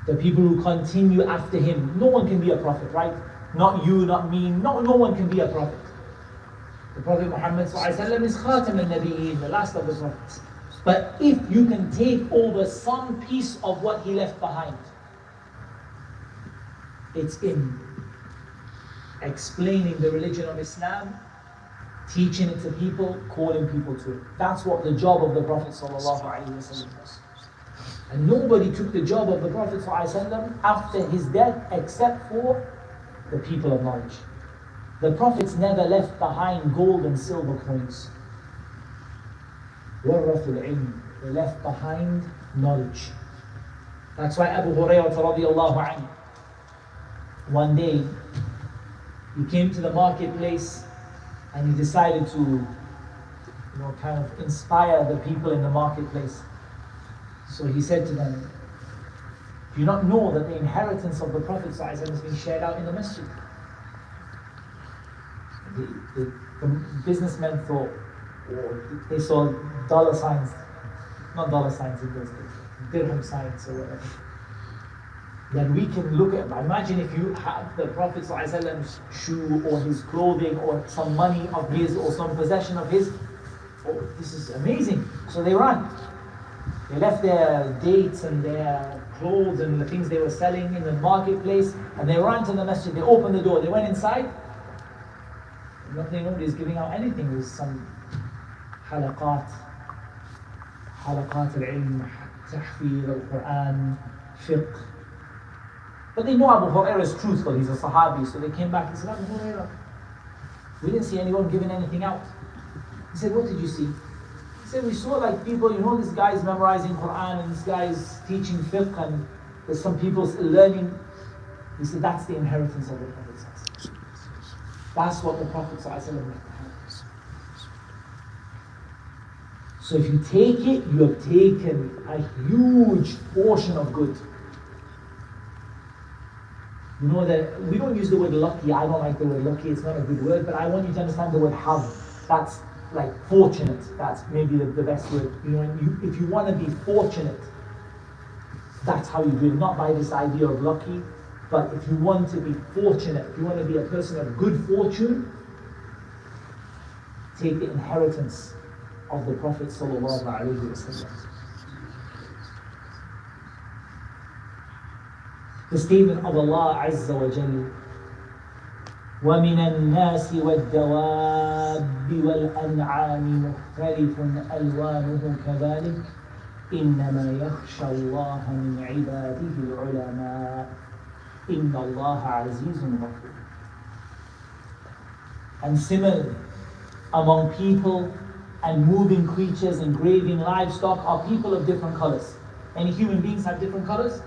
Speaker 1: the people who continue after him. No one can be a prophet, right? Not you, not me, no one can be a prophet. The Prophet Muhammad ﷺ is Khatam al-Nabiyyin, the last of the prophets. But if you can take over some piece of what he left behind, it's in explaining the religion of Islam, teaching it to people, calling people to it. That's what the job of the Prophet ﷺ was. And nobody took the job of the Prophet ﷺ after his death except for the people of knowledge. The Prophets never left behind gold and silver coins. وَرَّثُوا الْعِلْمِ. They left behind knowledge. That's why Abu Hurairah radiallahu anhu, one day, he came to the marketplace and he decided to, kind of inspire the people in the marketplace. So he said to them, do you not know that the inheritance of the Prophet ﷺ has been shared out in the masjid? The businessmen thought, or they saw dollar signs, not dollar signs in those days, dirham signs or whatever. Then we can look at, imagine if you have the Prophet ﷺ's shoe or his clothing or some money of his or some possession of his. Oh, this is amazing. So they ran. They left their dates and their clothes and the things they were selling in the marketplace and they ran to the masjid. They opened the door. They went inside. Nobody's giving out anything. There's some halaqat al-ilm, tahfir al-Quran, fiqh. But they know Abu Hurairah is truthful. He's a Sahabi. So they came back and said, Abu Hurairah, we didn't see anyone giving anything out. He said, what did you see? He said, we saw like people, this guy's memorizing Quran and this guy's teaching fiqh and there's some people learning. He said, that's the inheritance of the Prophet. That's what the Prophet left behind. So if you take it, you have taken a huge portion of good. You know that we don't use the word lucky. I don't like the word lucky. It's not a good word, but I want you to understand the word have. That's like fortunate. That's maybe the best word. If you want to be fortunate, that's how you do it. Not by this idea of lucky, but if you want to be fortunate, if you want to be a person of good fortune, take the inheritance of the Prophet sallallahu alaihi wasallam. The statement of Allah Azza wa Jalla, وَمِنَ النَّاسِ وَالدَّوَابِّ وَالْأَنْعَامِ مُخْتَلِفٌ أَلْوَانُهُ كَذَلِكَ إِنَّمَا يَخْشَى اللَّهَ مِنْ عِبَادِهِ الْعُلَمَاءُ إِنَّ اللَّهَ عَزِيزٌ غَفُورٌ. And similarly, among people and moving creatures and grazing livestock are people of different colors. Any human beings have different colors?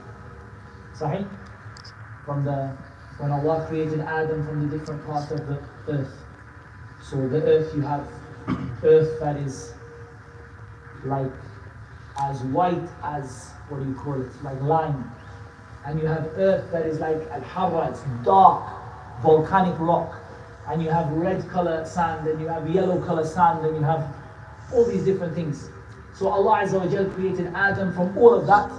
Speaker 1: Sahih? When Allah created Adam from the different parts of the earth. So the earth, you have earth that is like as white as, like lime. And you have earth that is like al-harra, it's dark, volcanic rock. And you have red color sand, and you have yellow color sand, and you have all these different things. So Allah Azza wa Jal created Adam from all of that.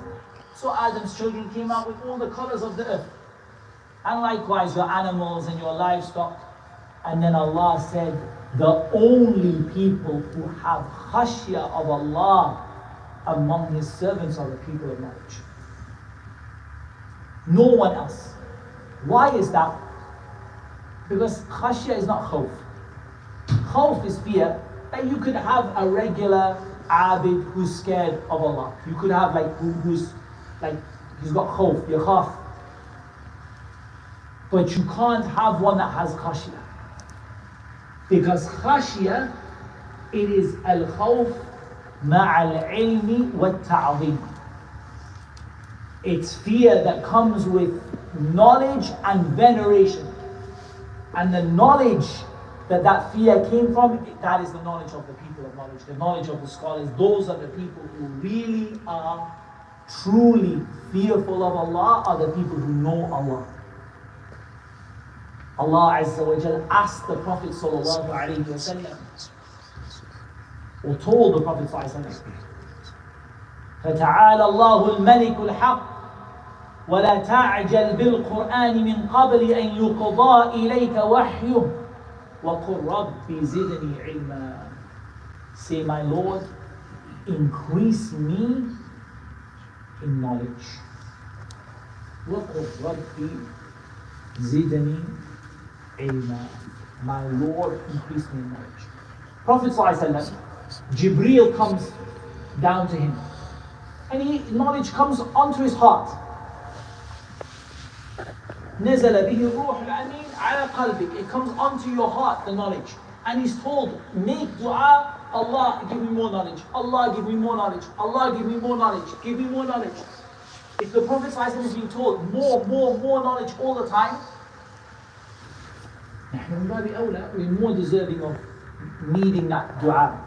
Speaker 1: So Adam's children came out with all the colors of the earth. And likewise your animals and your livestock. And then Allah said, the only people who have khashya of Allah among His servants are the people of knowledge. No one else. Why is that? Because khashya is not khawf. Khawf is fear. And you could have a regular abid who's scared of Allah. You could have who's he's got khawf, yakhaf. But you can't have one that has khashya. Because khashya, it is al-khawf ma'al ilmi wa ta'zim. It's fear that comes with knowledge and veneration. And the knowledge that fear came from, that is the knowledge of the people of knowledge, the knowledge of the scholars. Those are the people who really are truly fearful of Allah, are the people who know Allah. Allah Azza wa Jal asked the Prophet sallallahu alaihi wasallam, or told the Prophet sallallahu alaihi wasallam, فَتَعَالَى اللَّهُ الْمَلِكُ الْحَقِّ وَلَا تَعْجَلْ بِالْقُرْآنِ مِنْ قَبْلِ أَنْ يُقْضَى إِلَيْكَ وَحْيُهُ وَقُلْ رَبِّ زِدْنِي عِلْمًا. Say, my Lord, increase me in knowledge. وَقُلْ رَبِّ زِدْنِي عِلْمًا. My Lord, increase me in knowledge. Prophet ﷺ, Jibreel comes down to him. And knowledge comes onto his heart. نزل به الروح الأمين على قلبك. It comes onto your heart, the knowledge. And he's told, make dua Allah, give me more knowledge. Allah, give me more knowledge. Allah, give me more knowledge. Give me more knowledge. If the Prophet ﷺ is being told more knowledge all the time, we're more deserving of needing that dua.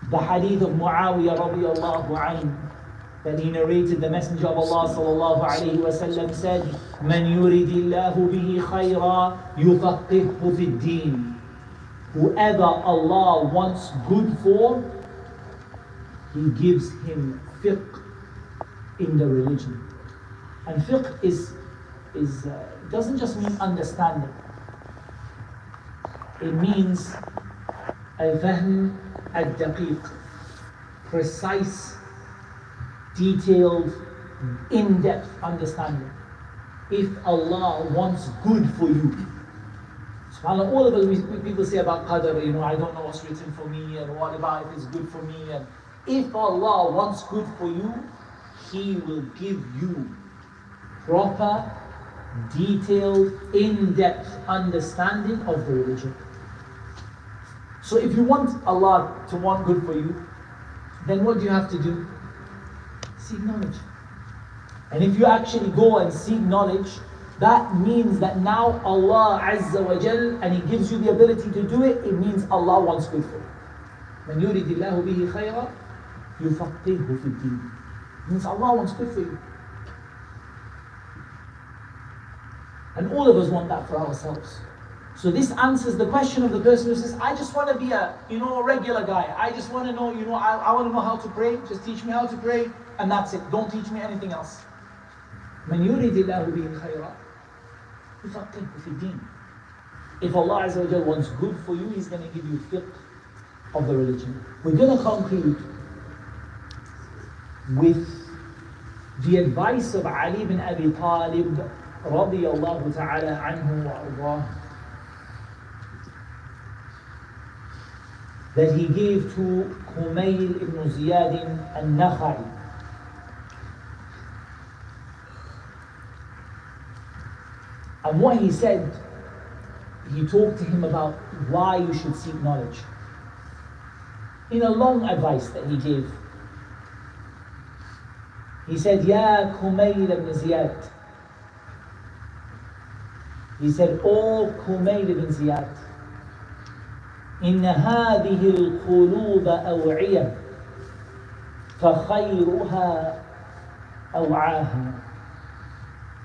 Speaker 1: The hadith of Muawiyah radiallahu anhu, that he narrated, the Messenger of Allah sallallahu alayhi wa sallam said, "Man yuridillahu bihi khayra yufaqqihhu fid din." Whoever Allah wants good for, He gives him fiqh in the religion. And fiqh doesn't just mean understanding. It means al-fahm al-daqiq, precise, detailed, in-depth understanding. If Allah wants good for you, SubhanAllah, all of us, people say about qadr, I don't know what's written for me, and what about if it's good for me, and if Allah wants good for you, He will give you proper, detailed, in-depth understanding of the religion. So if you want Allah to want good for you, then what do you have to do? Seek knowledge. And if you actually go and seek knowledge, that means that now Allah Azza wa Jal, and He gives you the ability to do it, it means Allah wants good for you. مَنْ يُرِدِ اللَّهُ بِهِ خَيْرًا يُفَقِّهُ فِي الدِّينِ. It means Allah wants good for you. And all of us want that for ourselves. So this answers the question of the person who says, I just want to be a regular guy. I just want to know, I want to know how to pray. Just teach me how to pray, and that's it. Don't teach me anything else. مَنْ يُرِدِ اللَّهُ بِهِ خَيْرًا يُفَقِّهُ فِي الدِّينِ. If Allah Azza wa Jal wants good for you, He's going to give you fiqh of the religion. We're going to conclude with the advice of Ali ibn Abi Talib radiyallahu ta'ala anhu wa ardah, that he gave to Kumayl ibn Ziyad al-Nakha'i. And what he said, he talked to him about why you should seek knowledge. In a long advice that he gave, he said, Ya Kumayl ibn Ziyad. He said, O Kumayl ibn Ziyad, إن هذه القلوب أوعية فخيرها أوعاها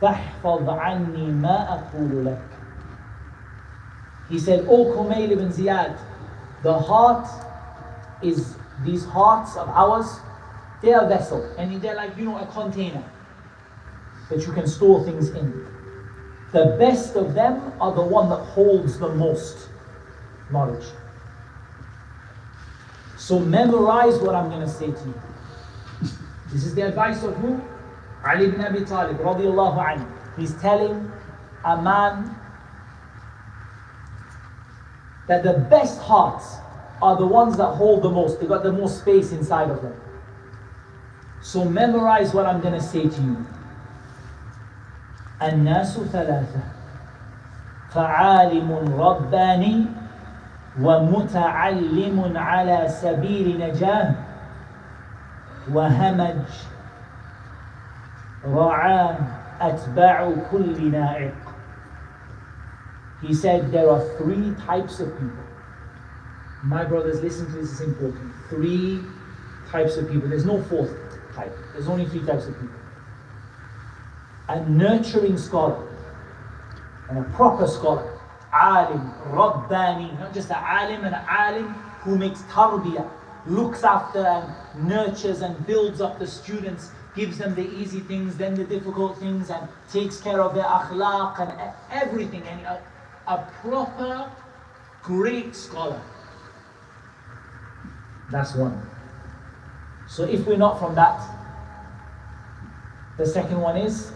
Speaker 1: فاحفظ عني ما أقول لك. He said, O Kumayl ibn Ziyad, the heart is, these hearts of ours, they are a vessel, and they're like, a container that you can store things in. The best of them are the one that holds the most knowledge. So memorize what I'm going to say to you. This is the advice of who? Ali ibn Abi Talib radiyallahu anhu. He's telling a man that the best hearts are the ones that hold the most. They got the most space inside of them. So memorize what I'm going to say to you. الناس ثلاثة فعالم رباني ومتعلم على سبيل نجاه وهمج رعاه أتباع كل نائق. He said there are 3 types of people. My brothers, listen to this, it's important. 3 types of people. There's no 4th type. There's only 3 types of people. A nurturing scholar and a proper scholar, alim, rabbani, not just an alim, and an alim who makes tarbiyah, looks after and nurtures and builds up the students, gives them the easy things, then the difficult things, and takes care of their akhlaq and everything, and a proper, great scholar. That's one. So if we're not from that, the second one is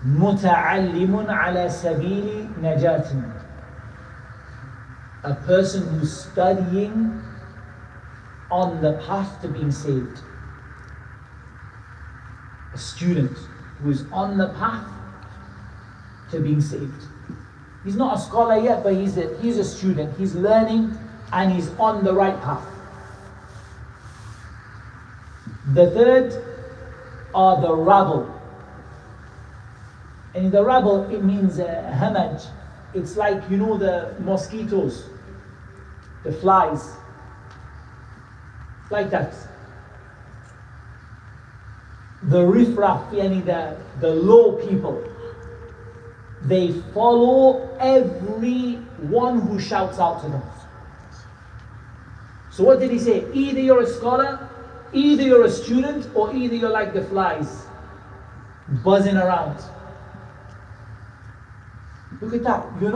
Speaker 1: متعلم على سبيل نجاة. A person who's studying on the path to being saved. A student who is on the path to being saved. He's not a scholar yet, but he's a student. He's learning and he's on the right path. The third are the rabble. And in the rabble, it means hamaj. It's like, you know, the mosquitoes, the flies, like that. The riffraff, yani the low people, they follow everyone who shouts out to them. So what did he say? Either you're a scholar, either you're a student, or either you're like the flies, buzzing around. Look at that. He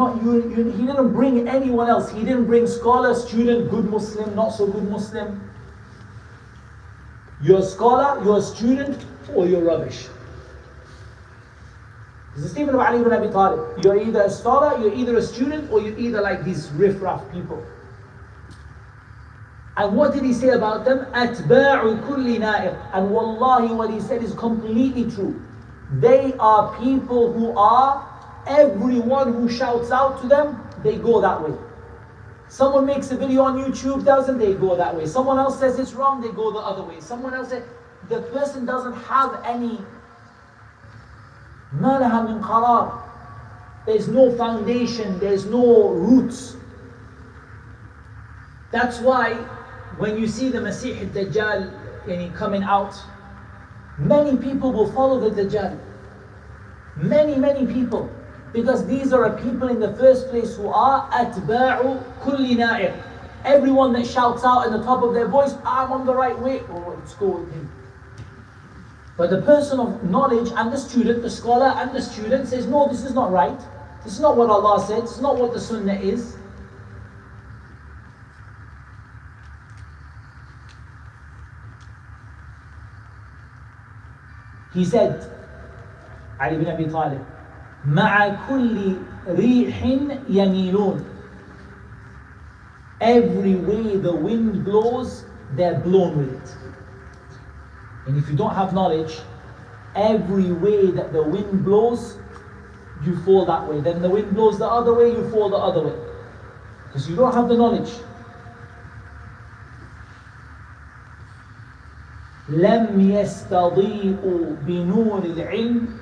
Speaker 1: didn't bring anyone else. He didn't bring scholar, student, good Muslim, not so good Muslim. You're a scholar, you're a student, or you're rubbish. It's the statement of Ali ibn Abi Talib. You're either a scholar, you're either a student, or you're either like these riff-raff people. And what did he say about them? أَتْبَاعُ كُلِّ نَائِقٍ. And wallahi, what he said is completely true. They are people who are, everyone who shouts out to them, they go that way. Someone makes a video on YouTube, doesn't they go that way. Someone else says it's wrong, they go the other way. Someone else says, the person doesn't have any مَا لَهَا مِنْ قَرَارٍ. There's no foundation, there's no roots. That's why when you see the Masih al-Dajjal coming out, many people will follow the Dajjal. Many people. Because these are people in the first place who are أَتْبَاعُ كُلِّ نَائِقٍ. Everyone that shouts out at the top of their voice, I'm on the right way, let's go with him. But the person of knowledge and the student, the scholar and the student says, no, this is not right. This is not what Allah said. This is not what the Sunnah is. He said, Ali ibn Abi Talib, مَعَ كُلِّ رِيحٍ يَمِيلُونَ. Every way the wind blows, they're blown with it. And if you don't have knowledge, every way that the wind blows, you fall that way. Then the wind blows the other way, you fall the other way. Because you don't have the knowledge. لم يستضيئوا بنور العلم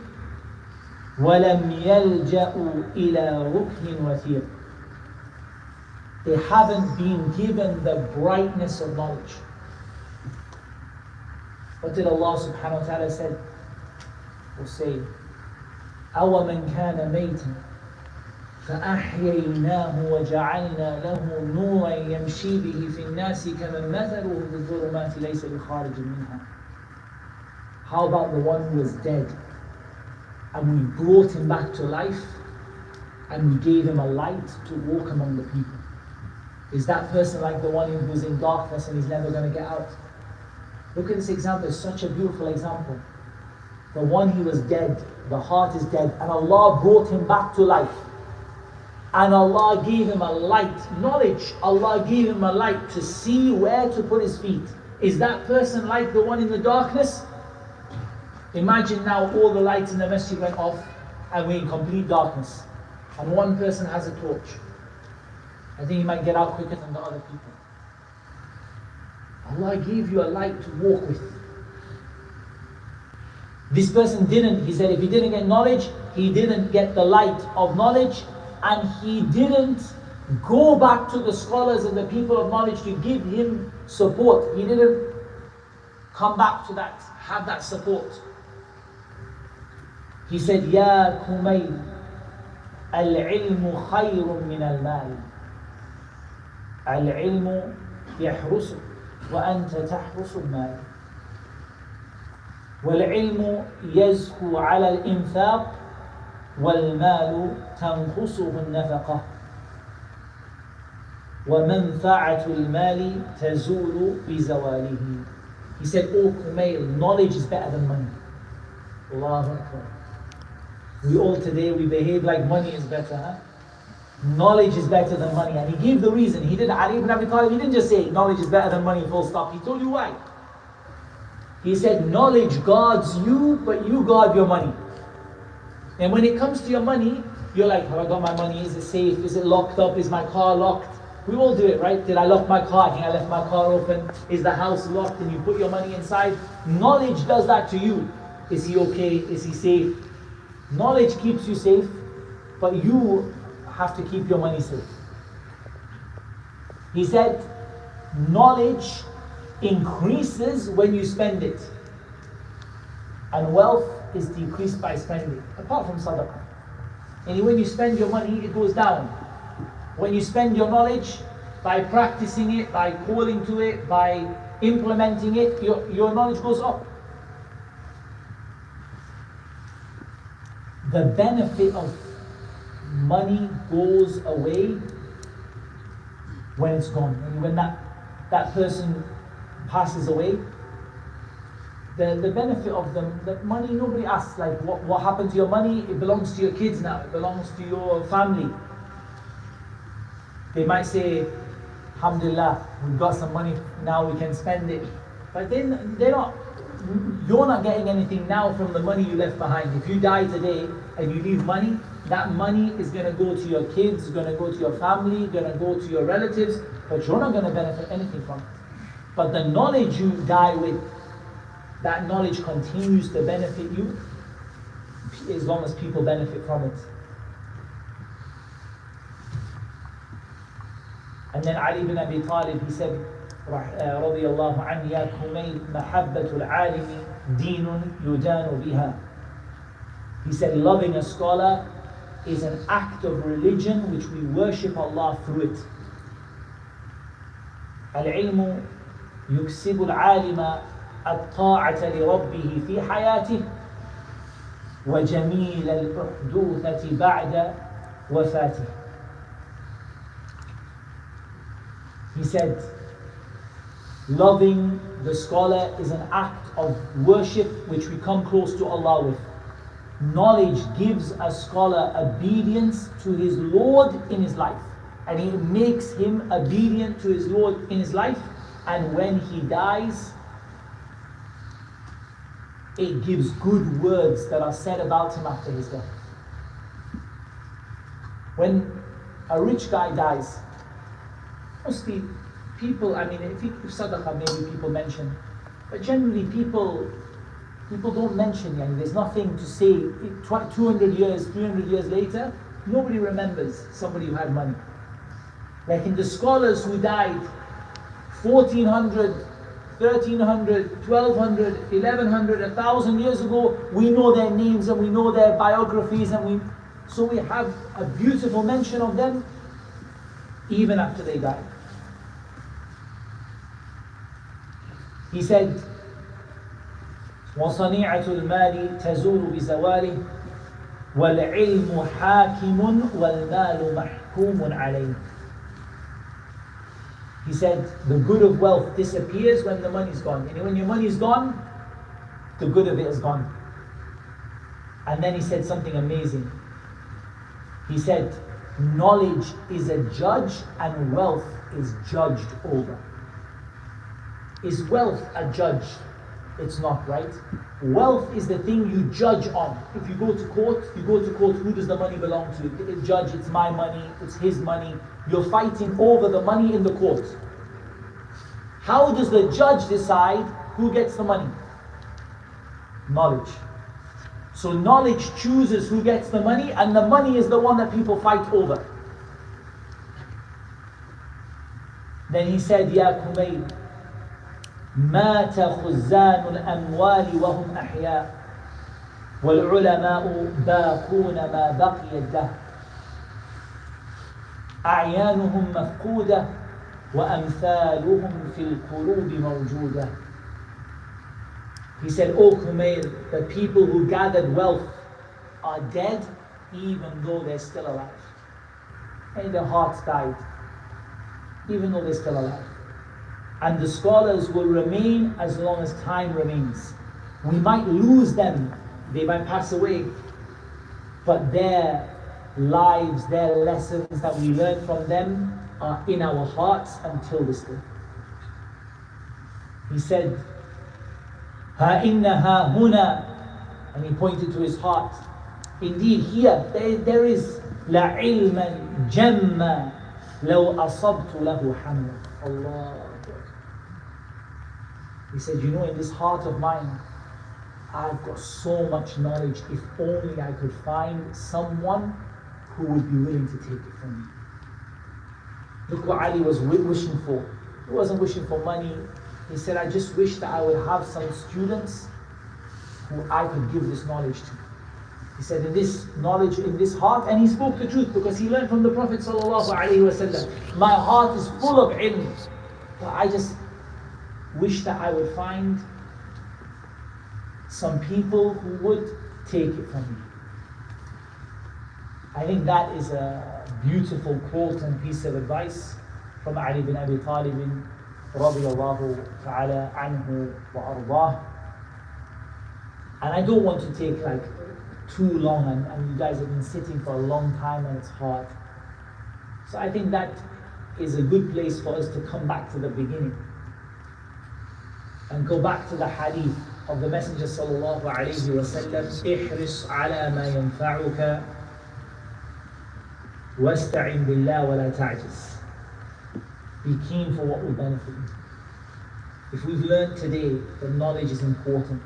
Speaker 1: ولم يلجأوا إلى ركن وثيق. They haven't been given the brightness of knowledge. What did Allah subhanahu wa ta'ala say? أَوَمَنْ كَانَ مَيْتًا فَأَحْيَيْنَاهُ وَجَعَلْنَا لَهُ نُورًا يَمْشِي بِهِ فِي النَّاسِ كَمَنْ مَثَلُهُ فِي الظُّلُمَاتِ لَيْسَ بِخَارِجٍ مِنْهَا. How about the one who was dead and we brought him back to life and we gave him a light to walk among the people? Is that person like the one who's in darkness and he's never going to get out? Look at this example, it's such a beautiful example. The one who was dead, the heart is dead, and Allah brought him back to life. And Allah gave him a light, knowledge. Allah gave him a light to see where to put his feet. Is that person like the one in the darkness? Imagine now all the lights in the masjid went off and we're in complete darkness. And one person has a torch. I think he might get out quicker than the other people. Allah gave you a light to walk with. This person didn't. He said if he didn't get knowledge, he didn't get the light of knowledge, and he didn't go back to the scholars and the people of knowledge to give him support. He didn't come back to that, have that support. He said, Ya Kumayl, al-ilmu khayrun min al-mal. Al-ilmu yahrusuk, wa anta tahrusu al-mal. والعلم يزكو على الإنفاق والمال تنقصه النفقة ومنفعة المال تزول بزواله. He said, "Oh Kumayl, knowledge is better than money." Allahu Akbar. We all today, we behave like money is better, huh? Knowledge is better than money. And he gave the reason. He didn't, Ali ibn Abi Talib, he didn't just say knowledge is better than money, full stop. He told you why. He said, knowledge guards you, but you guard your money. And when it comes to your money, You're like, have I got my money? Is it safe? Is it locked up? Is my car locked? We all do it, right? Did I lock my car? I think I left my car open. Is the house locked? And you put your money inside. Knowledge does that to you. Is he okay? Is he safe? Knowledge keeps you safe, but you have to keep your money safe. He said, knowledge increases when you spend it, and wealth is decreased by spending, apart from sadaqah. And when you spend your money, it goes down. When you spend your knowledge, by practicing it, by calling to it, by implementing it, your knowledge goes up. The benefit of money goes away when it's gone. And when that person passes away, the benefit of the money, nobody asks like what happened to your money. It belongs to your kids now, it belongs to your family. They might say, alhamdulillah, we've got some money now, we can spend it. But then you're not getting anything now from the money you left behind. If you die today and you leave money, that money is going to go to your kids, going to go to your family, going to go to your relatives, but you're not going to benefit anything from it. But the knowledge you die with, that knowledge continues to benefit you as long as people benefit from it. And then Ali ibn Abi Talib, he said, رضي الله عنه يا كميل محبة العالم دين يدان بها. He said, loving a scholar is an act of religion which we worship Allah through it. العلم يكسب العالم الطاعة لربه في حياته وجميل الأحدوثة بعد وفاته. He said, loving the scholar is an act of worship which we come close to Allah with. Knowledge gives a scholar obedience to his Lord in his life, and it makes him obedient to his Lord in his life, and when he dies, it gives good words that are said about him after his death. When a rich guy dies, mostly people, I mean, if sadaqah maybe people mention, but generally people don't mention, there's nothing to say. 200 years, 300 years later, nobody remembers somebody who had money. Like in the scholars who died 1400, 1300, 1200, 1100, 1000 years ago, we know their names and we know their biographies, and so we have a beautiful mention of them even after they died. He said, وَصَنِيعَةُ الْمَالِ تَزُولُ بِزَوَالِهِ وَالْعِلْمُ حَاكِمٌ وَالْمَالُ مَحْكُومٌ عَلَيْهِ. He said, the good of wealth disappears when the money's gone. And when your money's gone, the good of it is gone. And then he said something amazing. He said, knowledge is a judge and wealth is judged over. Is wealth a judge? It's not, right? Wealth is the thing you judge on. If you go to court, who does the money belong to? The judge, it's my money, it's his money. You're fighting over the money in the court. How does the judge decide who gets the money? Knowledge. So knowledge chooses who gets the money, and the money is the one that people fight over. Then he said, Ya Kumayl, مات خزان الأموال وهم أحياء والعلماء باقون ما بقي الدهر أعيانهم مفقودة وأمثالهم في القلوب موجودة. He said, O Kumayl, the people who gathered wealth are dead even though they're still alive. And their hearts died even though they're still alive. And the scholars will remain as long as time remains. We might lose them, they might pass away, but their lives, their lessons that we learn from them are in our hearts until this day. He said, Ha innaha huna, and he pointed to his heart. Indeed, here there is لعلما جما لو أصبت له حملا. Allah. He said, you know, in this heart of mine, I've got so much knowledge. If only I could find someone who would be willing to take it from me. Look what Ali was wishing for. He wasn't wishing for money. He said, I just wish that I would have some students who I could give this knowledge to. He said, in this knowledge, in this heart, and he spoke the truth because he learned from the Prophet ﷺ. My heart is full of ilm, but I just wish that I would find some people who would take it from me. I think that is a beautiful quote and piece of advice from Ali bin Abi Talib radiyallahu ta'ala anhu wa ardah. And I don't want to take too long, and you guys have been sitting for a long time and it's hard. So I think that is a good place for us to come back to the beginning and go back to the hadith of the Messenger sallallahu alayhi wa sallam. احرص على ما ينفعك واستعن بالله ولا تعجز. Be keen for what will benefit you. If we've learned today that knowledge is important,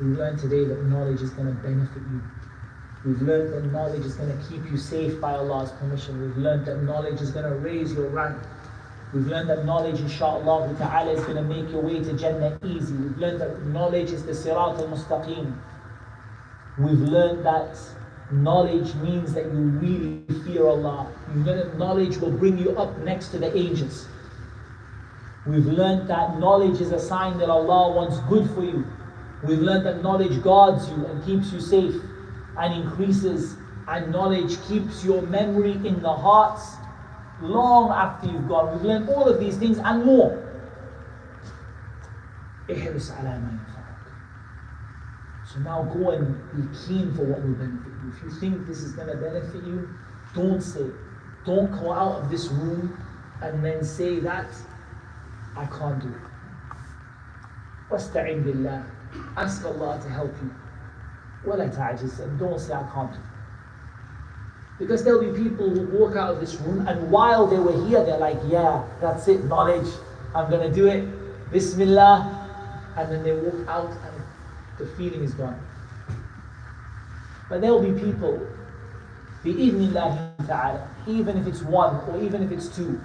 Speaker 1: we've learned today that knowledge is going to benefit you. We've learned that knowledge is going to keep you safe by Allah's permission. We've learned that knowledge is going to raise your rank. We've learned that knowledge, inshaAllah ta'ala, is going to make your way to Jannah easy. We've learned that knowledge is the Sirat al-Mustaqim. We've learned that knowledge means that you really fear Allah. You've learned that knowledge will bring you up next to the angels. We've learned that knowledge is a sign that Allah wants good for you. We've learned that knowledge guards you and keeps you safe and increases, and knowledge keeps your memory in the hearts long after you've gone. We've learned all of these things and more. احرص على ما ينفعك. So now go and be keen for what will benefit you. If you think this is going to benefit you, don't say it. Don't go out of this room and then say that I can't do it. واستعن بالله. Ask Allah to help you. ولا تعجز, and don't say I can't do it. Because there'll be people who walk out of this room and while they were here they're like, yeah, that's it, knowledge, I'm going to do it, Bismillah, and then they walk out and the feeling is gone. But there'll be people, bi'idhnillahi ta'ala, even if it's one or even if it's two,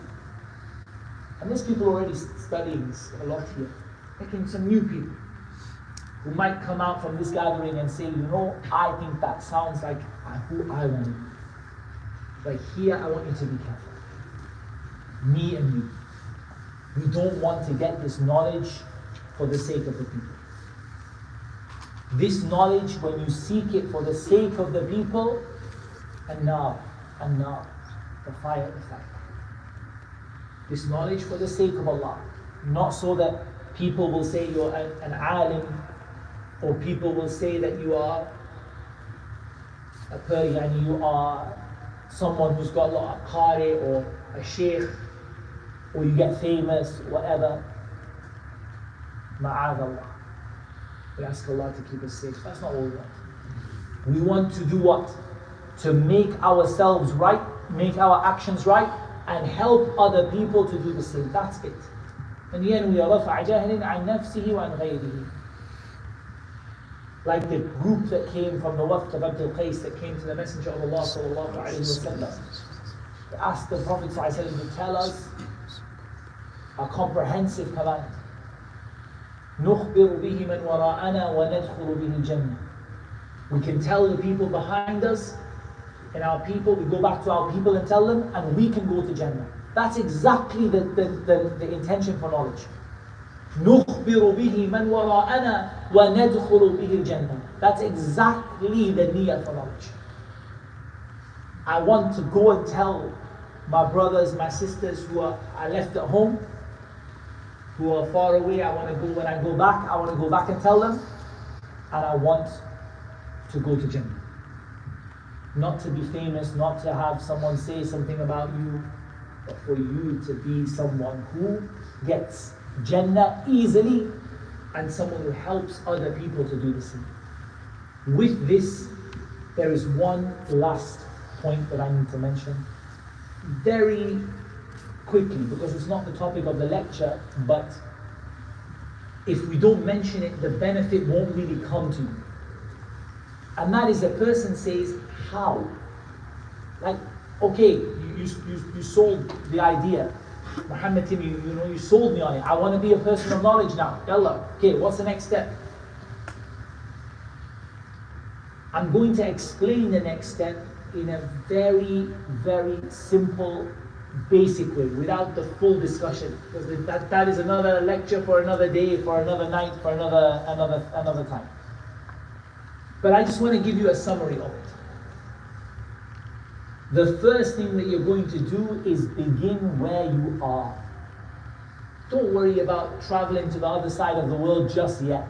Speaker 1: and there's people already studying this a lot here, making some new people who might come out from this gathering and say, you know, I think that sounds like who I want to be. But here I want you to be careful. Me and you. We don't want to get this knowledge for the sake of the people. This knowledge, when you seek it for the sake of the people, and now, the fire is like. This knowledge for the sake of Allah. Not so that people will say you're an alim, or people will say that you are you are someone who's got a lot of qari or a sheikh, or you get famous, whatever. Ma'adallah. We ask Allah to keep us safe. That's not what we want. We want to do what? To make ourselves right, make our actions right, and help other people to do the same. That's it. And يَنْوِي رَفْعَ جَهْلٍ عَنْ نَفْسِهِ وَعَنْ غَيْرِهِ. Like the group that came from the Wafd of Abdul Qais that came to the Messenger of Allah sallallahu alayhi wa sallam. They asked the Prophet sallallahu alayhi wa sallam to tell us a comprehensive command. نُخْبِرُ بِهِ مَنْ وَرَاءَنَا وَنَدْخُلُ بِهِ الْجَنَّةِ. We can tell the people behind us and our people, we go back to our people and tell them, and we can go to Jannah. That's exactly the intention for knowledge. نُخْبِرُ بِهِ مَنْ وَرَاءَنَا وَنَدْخُلُ بِهِ الْجَنَّةِ. That's exactly the niyyah for knowledge. I want to go and tell my brothers, my sisters who are left at home, who are far away. I want to go, when I go back, I want to go back and tell them, and I want to go to Jannah. Not to be famous, not to have someone say something about you, but for you to be someone who gets Jannah easily and someone who helps other people to do the same. With this, there is one last point that I need to mention very quickly, because it's not the topic of the lecture, but if we don't mention it, the benefit won't really come to you. And that is, a person says, how? Like, okay, you sold the idea. Muhammad Tim, you sold me on it. I want to be a person of knowledge now. Yalla, okay, what's the next step? I'm going to explain the next step in a very, very simple, basic way, without the full discussion, because that is another lecture for another day, for another night, for another time. But I just want to give you a summary of it. The first thing that you're going to do is begin where you are. Don't worry about traveling to the other side of the world just yet.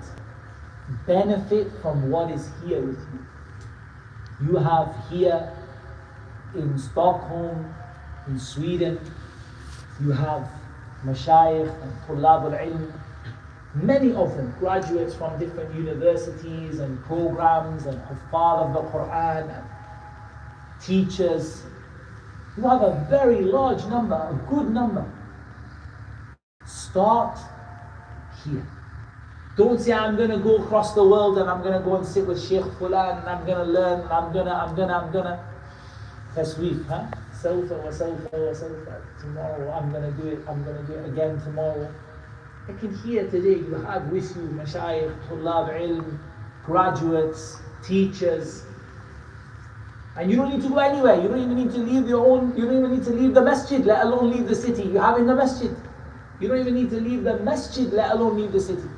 Speaker 1: Benefit from what is here with you. You have here in Stockholm, in Sweden, you have mashayikh and tullab al-ilm, many of them graduates from different universities and programs, and huffaz of the Quran, and teachers. You have a very large number, a good number. Start here. Don't say, I'm going to go across the world and I'm going to go and sit with Sheikh Fulan and I'm going to learn, and I'm going to. Tasweef, huh? Sawfa. Tomorrow I'm going to do it again tomorrow. I can hear today you have with you mashayikh, tullab ilm, graduates, teachers. And you don't need to go anywhere. You don't even need to leave you don't even need to leave the masjid, let alone leave the city. You have in the masjid. You don't even need to leave the masjid, let alone leave the city.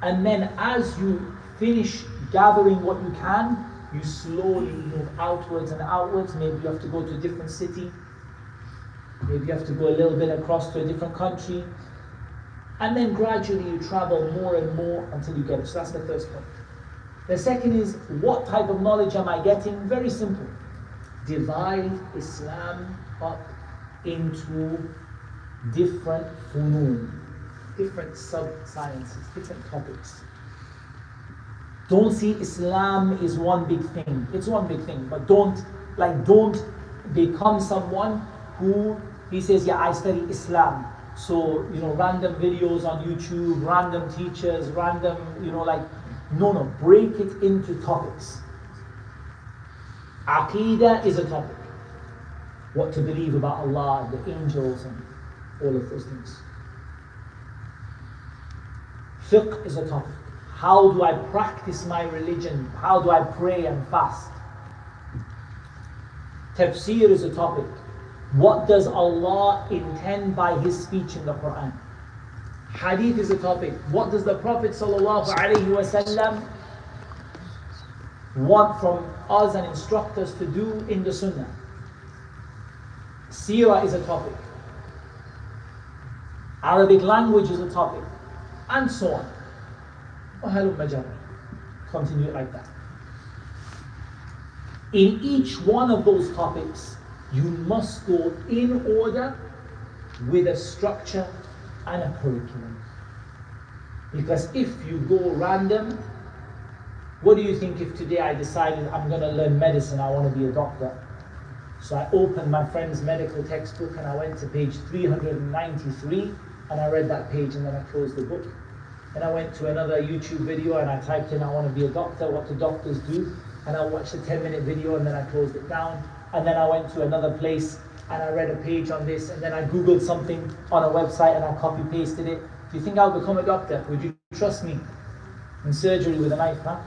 Speaker 1: And then as you finish gathering what you can, you slowly move outwards and outwards. Maybe you have to go to a different city. Maybe you have to go a little bit across to a different country. And then gradually you travel more and more until you get it. So that's the first point. The second is, what type of knowledge am I getting? Very simple. Divide Islam up into different funun, different sub-sciences, different topics. Don't see Islam is one big thing. It's one big thing, but don't become someone who, he says, yeah, I study Islam. So, random videos on YouTube, random teachers, random, no, break it into topics. Aqeedah is a topic. What to believe about Allah, the angels, and all of those things. Fiqh is a topic. How do I practice my religion? How do I pray and fast? Tafsir is a topic. What does Allah intend by His speech in the Quran? Hadith is a topic. What does the Prophet ﷺ want from us and instruct us to do in the Sunnah? Seerah is a topic. Arabic language is a topic. And so on. Continue it like that. In each one of those topics, you must go in order with a structure and a curriculum. Because if you go random, what do you think if today I decided I'm going to learn medicine, I want to be a doctor? So I opened my friend's medical textbook and I went to page 393 and I read that page and then I closed the book. And I went to another YouTube video and I typed in, I want to be a doctor, what do doctors do? And I watched a 10-minute video and then I closed it down. And then I went to another place and I read a page on this, and then I Googled something on a website and I copy-pasted it. Do you think I'll become a doctor? Would you trust me? In surgery with a knife, huh?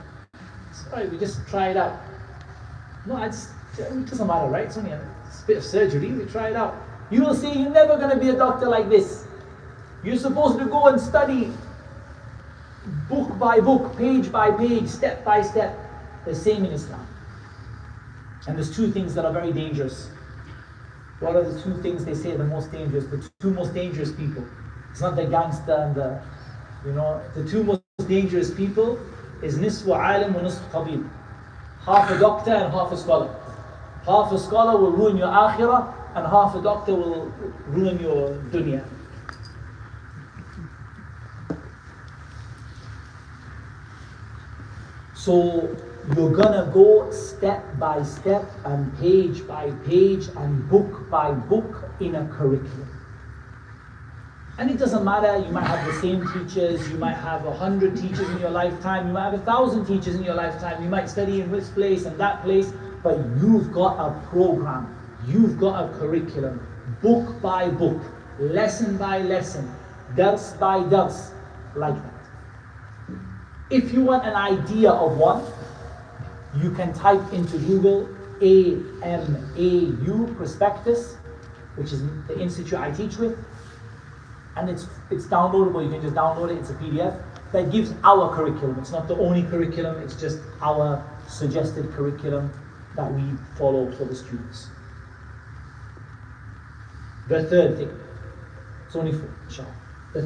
Speaker 1: Sorry, we just try it out. No, it doesn't matter, right? It's only a bit of surgery, we try it out. You will see you're never going to be a doctor like this. You're supposed to go and study book by book, page by page, step by step. The same in Islam. And there's two things that are very dangerous. What are the two things they say are the most dangerous? The two most dangerous people. It's not the gangster and the two most dangerous people is nisfu alim wa nisfu tabib. Half a doctor and half a scholar. Half a scholar will ruin your akhirah and half a doctor will ruin your dunya. So you're gonna go step by step and page by page and book by book in a curriculum. And it doesn't matter, you might have the same teachers, you might have 100 teachers in your lifetime, you might have 1,000 teachers in your lifetime, you might study in this place and that place, but you've got a program, you've got a curriculum, book by book, lesson by lesson, dars by dars, like that. If you want an idea of one, you can type into Google AMAU prospectus, which is the institute I teach with, and it's downloadable. You can just download it. It's a PDF that gives our curriculum. It's not the only curriculum. It's just our suggested curriculum that we follow for the students. The third thing. It's only 4, inshallah. The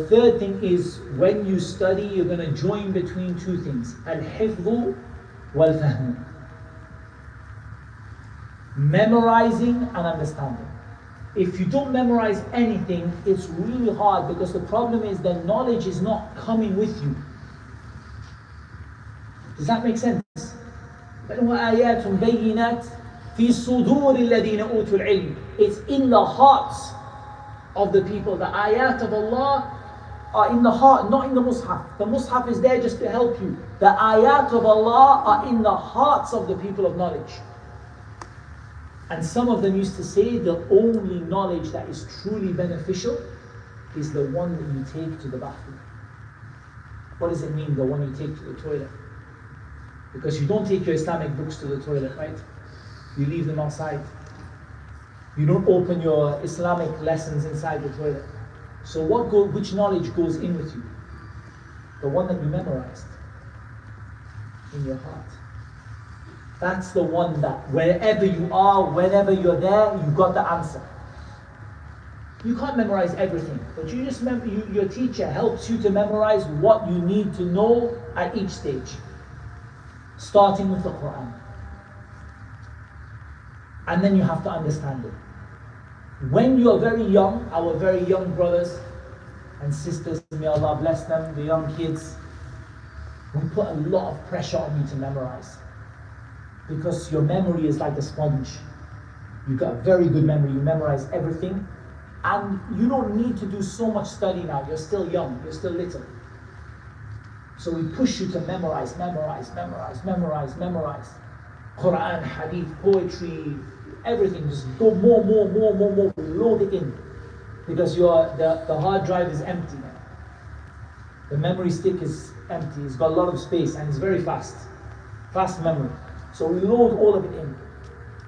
Speaker 1: third thing is when you study, you're going to join between two things: al-hifdhu wal-fahm. Memorizing and understanding. If you don't memorize anything, it's really hard, because the problem is the knowledge is not coming with you. Does that make sense? آيات بينات في صدور الذين أوتوا العلم. It's in the hearts of the people. The ayat of Allah are in the heart, not in the mushaf. The mushaf is there just to help you. The ayat of Allah are in the hearts of the people of knowledge. And some of them used to say the only knowledge that is truly beneficial is the one that you take to the bathroom. What does it mean, the one you take to the toilet? Because you don't take your Islamic books to the toilet, right? You leave them outside. You don't open your Islamic lessons inside the toilet. So which knowledge goes in with you? The one that you memorized in your heart. That's the one that wherever you are, whenever you're there, you've got the answer. You can't memorize everything, but you just remember, your teacher helps you to memorize what you need to know at each stage, starting with the Quran. And then you have to understand it. When you are very young, our very young brothers and sisters, may Allah bless them, the young kids, we put a lot of pressure on you to memorize. Because your memory is like a sponge. You've got a very good memory, you memorize everything, and you don't need to do so much study now. You're still young, you're still little. So we push you to memorize. Quran, hadith, poetry, everything. Just go more, load it in. Because the hard drive is empty now. The memory stick is empty, it's got a lot of space, and it's very fast memory. So we load all of it in.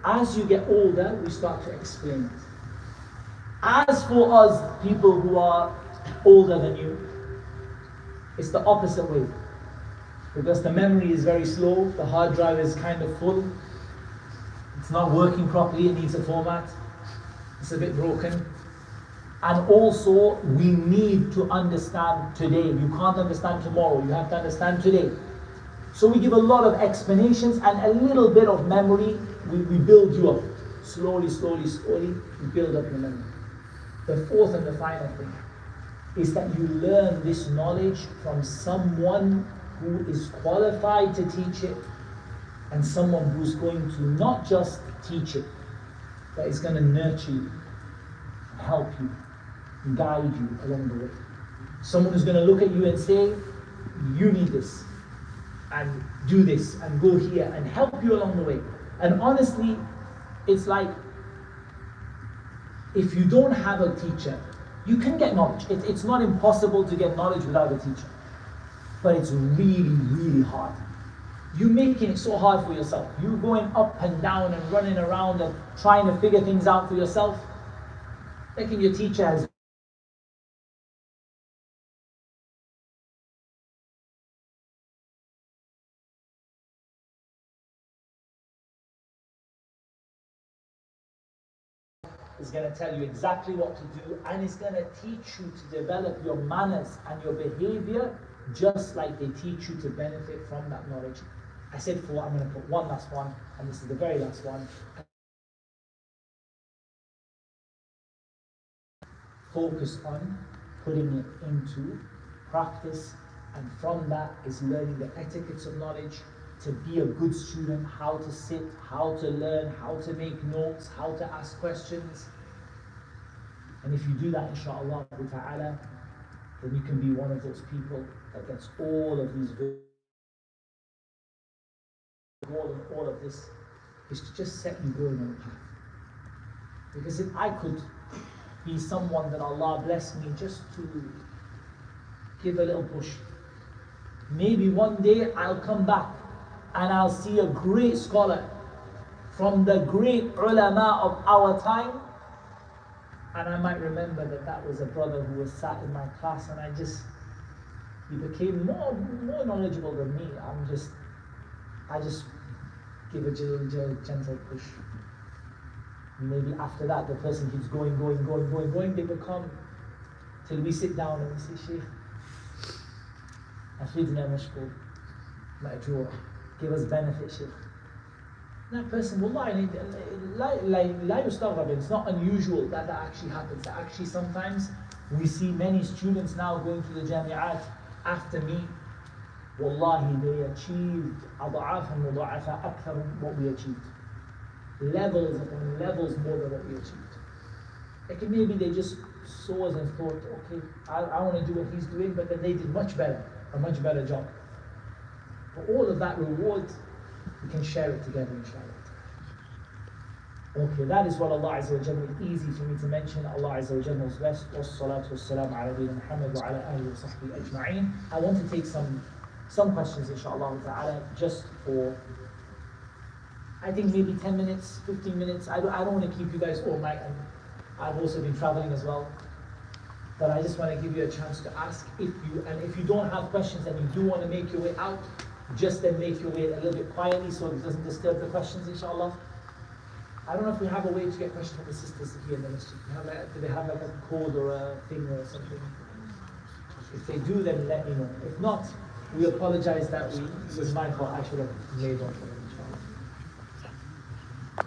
Speaker 1: As you get older, we start to explain it. As for us, people who are older than you, it's the opposite way. Because the memory is very slow, the hard drive is kind of full, it's not working properly, it needs a format, it's a bit broken. And also, we need to understand today. You can't understand tomorrow, you have to understand today. So we give a lot of explanations and a little bit of memory, we build you up. Slowly, we build up your memory. The fourth and the final thing is that you learn this knowledge from someone who is qualified to teach it, and someone who's going to not just teach it, but is going to nurture you, help you, guide you along the way. Someone who's going to look at you and say, you need this, and do this, and go here, and help you along the way. And honestly, it's like, if you don't have a teacher, you can get knowledge. It's not impossible to get knowledge without a teacher. But it's really hard. You're making it so hard for yourself. You're going up and down and running around and trying to figure things out for yourself. Thinking your teacher has is going to tell you exactly what to do, and is going to teach you to develop your manners and your behavior just like they teach you to benefit from that knowledge. I said 4, I'm going to put one last one, and this is the very last one. Focus on putting it into practice And from that is learning the etiquettes of knowledge, to be a good student, how to sit, how to learn, how to make notes, how to ask questions. And if you do that, inshaAllah ta'ala, then you can be one of those people that gets all of these good. All of this is to just set you going on a path. Because if I could be someone that Allah blessed me just to give a little push, maybe one day I'll come back and I'll see a great scholar from the great ulama of our time, and I might remember that that was a brother who was sat in my class, and he became more knowledgeable than me. I just give a gentle push. Maybe after that the person keeps going, they become, till we sit down and we say, Shaykh, afidna mashkur, ma'jura, give us benefit, Shaykh. That person, wallahi, la yustaghrab, it's not unusual that actually happens. That actually sometimes we see many students now going to the jami'at after me. Wallahi, they achieved ad'afan mudha'afa akthar than what we achieved. Levels upon levels more than what we achieved. Like maybe they just saw us and thought, okay, I want to do what he's doing, but then they did a much better job. But all of that reward, we can share it together, inshallah. Okay, that is what Allah Azza wa Jalla made easy for me to mention. Allah Azza wa Jalla knows best. Wassalatu wassalamu ala nabiyyina Muhammad wa ala alihi wa sahbihi ajma'in. I want to take some questions, inshallah ta'ala, just for, I think maybe 10 minutes, 15 minutes. I don't want to keep you guys all night, and I've also been traveling as well. But I just want to give you a chance to ask if you don't have questions and you do want to make your way out, just then make your way a little bit quietly so it doesn't disturb the questions, inshallah. I don't know if we have a way to get questions from the sisters here in the masjid. Do they have like a code or a thing or something? If they do, then let me know. If not, we apologize that it was my fault. I should have made one for them.